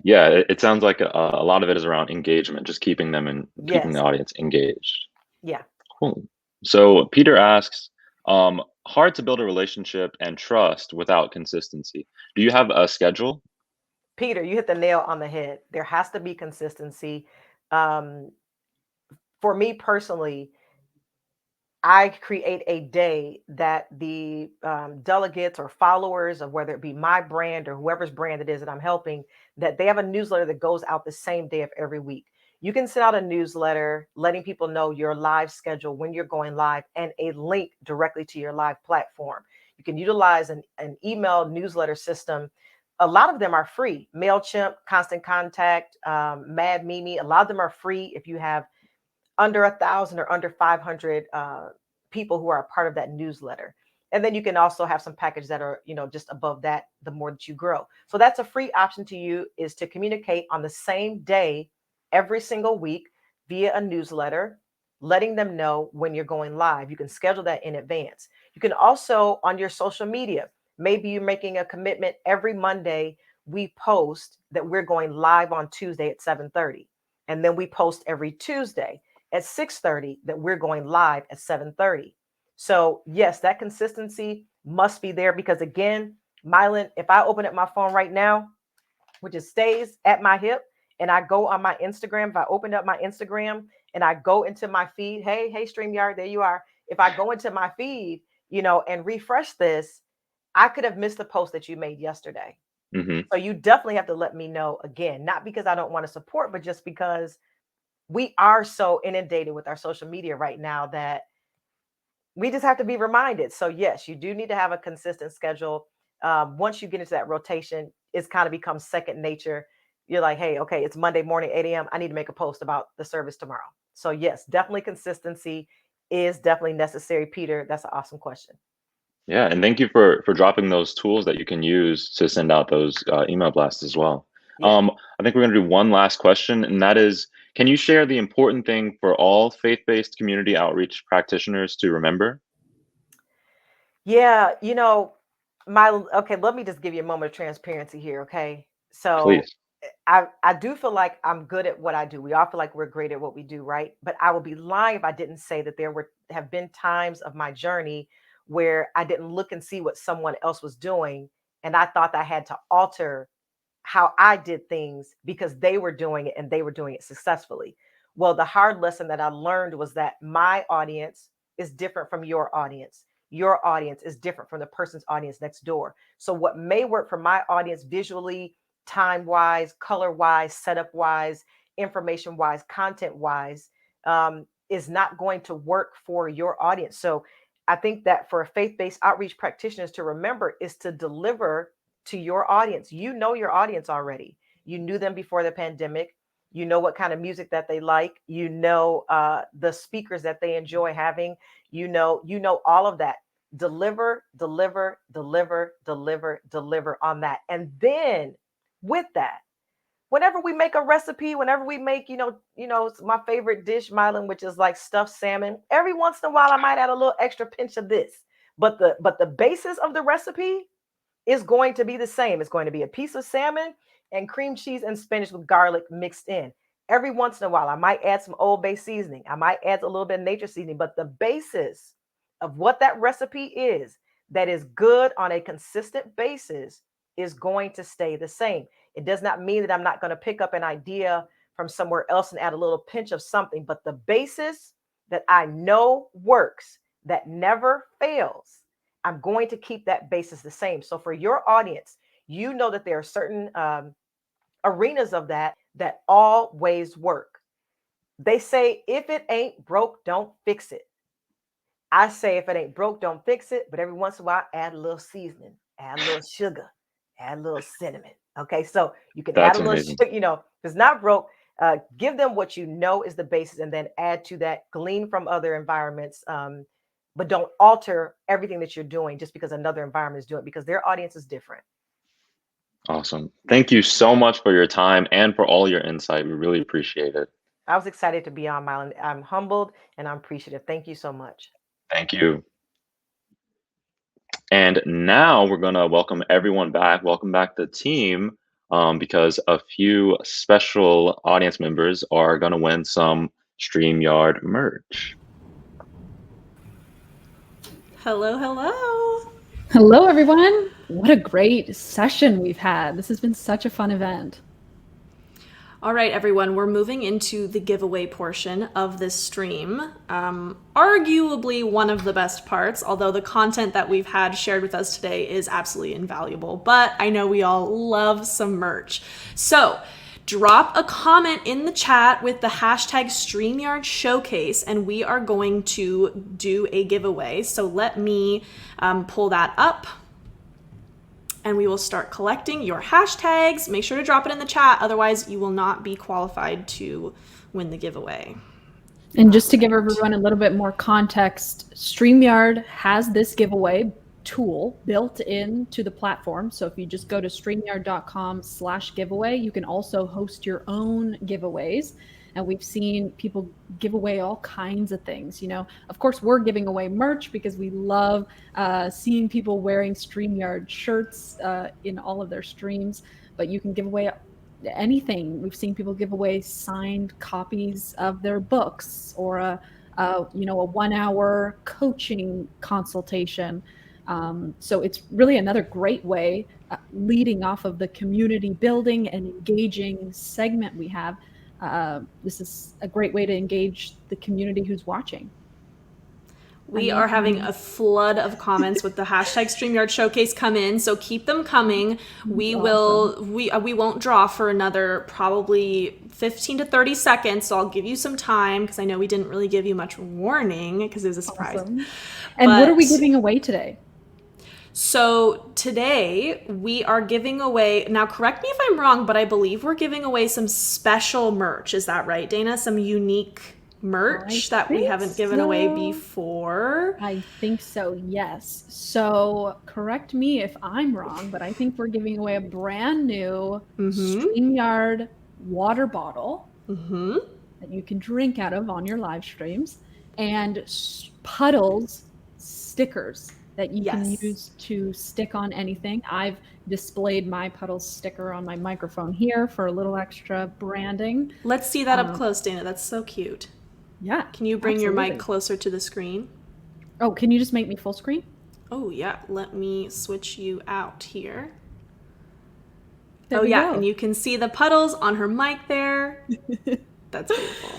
Yeah, it sounds like a lot of it is around engagement, just keeping them and keeping the audience engaged.
Yeah.
Cool. So Peter asks, hard to build a relationship and trust without consistency. Do you have a schedule?
Peter, you hit the nail on the head. There has to be consistency. For me personally, I create a day that the delegates or followers of whether it be my brand or whoever's brand it is that I'm helping, that they have a newsletter that goes out the same day of every week. You can send out a newsletter letting people know your live schedule, when you're going live, and a link directly to your live platform. You can utilize an email newsletter system. A lot of them are free. MailChimp, Constant Contact, Mad Mimi, a lot of them are free if you have under 1,000 or under 500 people who are a part of that newsletter. And then you can also have some packages that are, you know, just above that, the more that you grow. So that's a free option to you, is to communicate on the same day every single week via a newsletter, letting them know when you're going live. You can schedule that in advance. You can also, on your social media, maybe you're making a commitment every Monday. We post that we're going live on Tuesday at 7:30. And then we post every Tuesday at 6:30 that we're going live at 7:30. So yes, that consistency must be there, because again, Mylan, if I open up my phone right now, which is stays at my hip, and I go on my Instagram, if I open up my Instagram and I go into my feed, hey, Streamyard, there you are. if I go into my feed, and refresh this, I could have missed the post that you made yesterday. So you definitely have to let me know again, not because I don't want to support, but just because we are so inundated with our social media right now that we just have to be reminded. So yes, you do need to have a consistent schedule. Once you get into that rotation, it's kind of becomes second nature. You're like, hey, okay, it's Monday morning, 8 a.m. I need to make a post about the service tomorrow. So yes, definitely consistency is definitely necessary. Peter, that's an awesome question.
Yeah, and thank you for dropping those tools that you can use to send out those email blasts as well.
Yeah.
I think we're going to do one last question, and that is, can you share the important thing for all faith-based community outreach practitioners to remember?
Yeah, okay, let me just give you a moment of transparency here, okay? So
Please.
I do feel like I'm good at what I do. We all feel like we're great at what we do, right? But I would be lying if I didn't say that there have been times of my journey where I didn't look and see what someone else was doing, and I thought I had to alter how I did things because they were doing it and they were doing it successfully. Well, the hard lesson that I learned was that my audience is different from your audience. Your audience is different from the person's audience next door. So what may work for my audience visually, time wise, color wise, setup wise, information wise, content wise, is not going to work for your audience. So I think that for faith-based outreach practitioners to remember is to deliver to your audience. You know your audience already. You knew them before the pandemic. You know what kind of music that they like. You know the speakers that they enjoy having. You know all of that. Deliver, deliver, deliver, deliver, deliver on that. And then with that, whenever we make a recipe, whenever we make, my favorite dish, Mylan, which is like stuffed salmon, every once in a while I might add a little extra pinch of this. But the basis of the recipe is going to be the same. It's going to be a piece of salmon and cream cheese and spinach with garlic mixed in. Every once in a while, I might add some Old Bay seasoning. I might add a little bit of nature seasoning, but the basis of what that recipe is that is good on a consistent basis is going to stay the same. It does not mean that I'm not going to pick up an idea from somewhere else and add a little pinch of something, but the basis that I know works, that never fails, I'm going to keep that basis the same. So for your audience, you know that there are certain arenas of that always work. They say, if it ain't broke, don't fix it. I say, if it ain't broke, don't fix it. But every once in a while, add a little seasoning, add a little sugar, add a little cinnamon. Okay, so you can
That's
add a little
amazing.
sugar, if it's not broke, give them what you know is the basis and then add to that, glean from other environments. But don't alter everything that you're doing just because another environment is doing it, because their audience is different.
Awesome. Thank you so much for your time and for all your insight. We really appreciate it.
I was excited to be on, Mylan. I'm humbled and I'm appreciative. Thank you so much.
Thank you. And now we're going to welcome everyone back. Welcome back the team, because a few special audience members are going to win some StreamYard merch.
Hello, hello.
Hello, everyone. What a great session we've had. This has been such a fun event.
All right, everyone, we're moving into the giveaway portion of this stream. Arguably one of the best parts, although the content that we've had shared with us today is absolutely invaluable, but I know we all love some merch. So drop a comment in the chat with the hashtag StreamYard Showcase, and we are going to do a giveaway. So let me pull that up. And we will start collecting your hashtags. Make sure to drop it in the chat. Otherwise, you will not be qualified to win the giveaway.
And just to give everyone a little bit more context, StreamYard has this giveaway tool built into the platform. So if you just go to streamyard.com/giveaway, you can also host your own giveaways. And we've seen people give away all kinds of things. Of course, we're giving away merch because we love seeing people wearing StreamYard shirts in all of their streams. But you can give away anything. We've seen people give away signed copies of their books, or a 1-hour coaching consultation. So it's really another great way, leading off of the community building and engaging segment we have. This is a great way to engage the community who's watching.
We are having a flood of comments with the hashtag StreamYard Showcase come in, so keep them coming. We won't draw for another probably 15 to 30 seconds, so I'll give you some time because I know we didn't really give you much warning because it was a surprise.
Awesome. And what are we giving away today?
So today we are giving away, now correct me if I'm wrong, but I believe we're giving away some special merch. Is that right, Dana? Some unique merch that we haven't given away before?
I think so, yes. So correct me if I'm wrong, but I think we're giving away a brand new StreamYard water bottle that you can drink out of on your live streams, and Puddles stickers that you can use to stick on anything. I've displayed my Puddles sticker on my microphone here for a little extra branding.
Let's see that up close, Dana. That's so cute.
Yeah.
Can you bring your mic closer to the screen?
Oh, can you just make me full screen?
Oh, yeah. Let me switch you out here.
There we go.
And you can see the Puddles on her mic there. That's beautiful.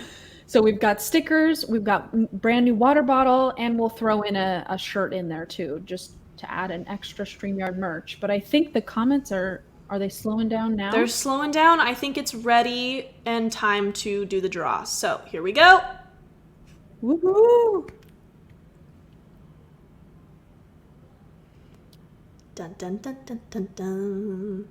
So we've got stickers, we've got brand new water bottle, and we'll throw in a shirt in there too, just to add an extra StreamYard merch. But I think the comments are they slowing down now?
They're slowing down. I think it's ready and time to do the draw. So here we go.
Woohoo!
Dun dun dun dun dun dun.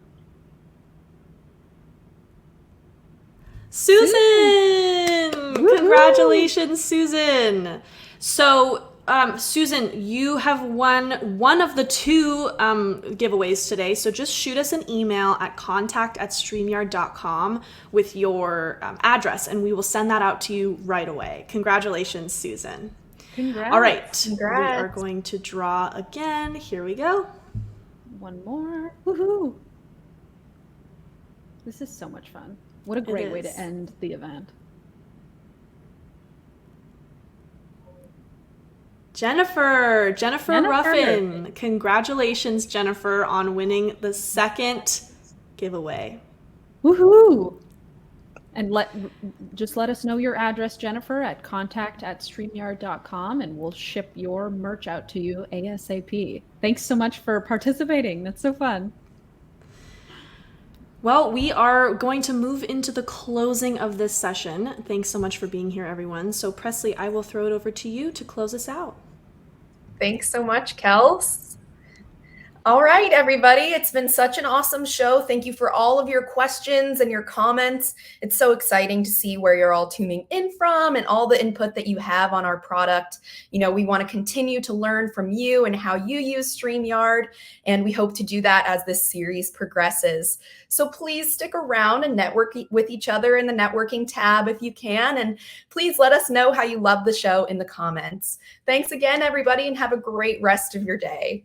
Susan! Congratulations, Susan. So, Susan, you have won one of the two giveaways today. So just shoot us an email at contact@streamyard.com with your address, and we will send that out to you right away. Congratulations, Susan.
Congrats.
All right.
Congrats.
We are going to draw again. Here we go.
One more. Woohoo! This is so much fun. What a great way to end the event.
Jennifer Ruffin. Congratulations, Jennifer, on winning the second giveaway.
Woohoo! And just let us know your address, Jennifer, at contact@streamyard.com, and we'll ship your merch out to you ASAP. Thanks so much for participating. That's so fun.
Well, we are going to move into the closing of this session. Thanks so much for being here, everyone. So Presley, I will throw it over to you to close us out.
Thanks so much, Kels. All right, everybody. It's been such an awesome show. Thank you for all of your questions and your comments. It's so exciting to see where you're all tuning in from and all the input that you have on our product. You know, we want to continue to learn from you and how you use StreamYard, and we hope to do that as this series progresses. So please stick around and network with each other in the networking tab if you can, and please let us know how you love the show in the comments. Thanks again, everybody, and have a great rest of your day.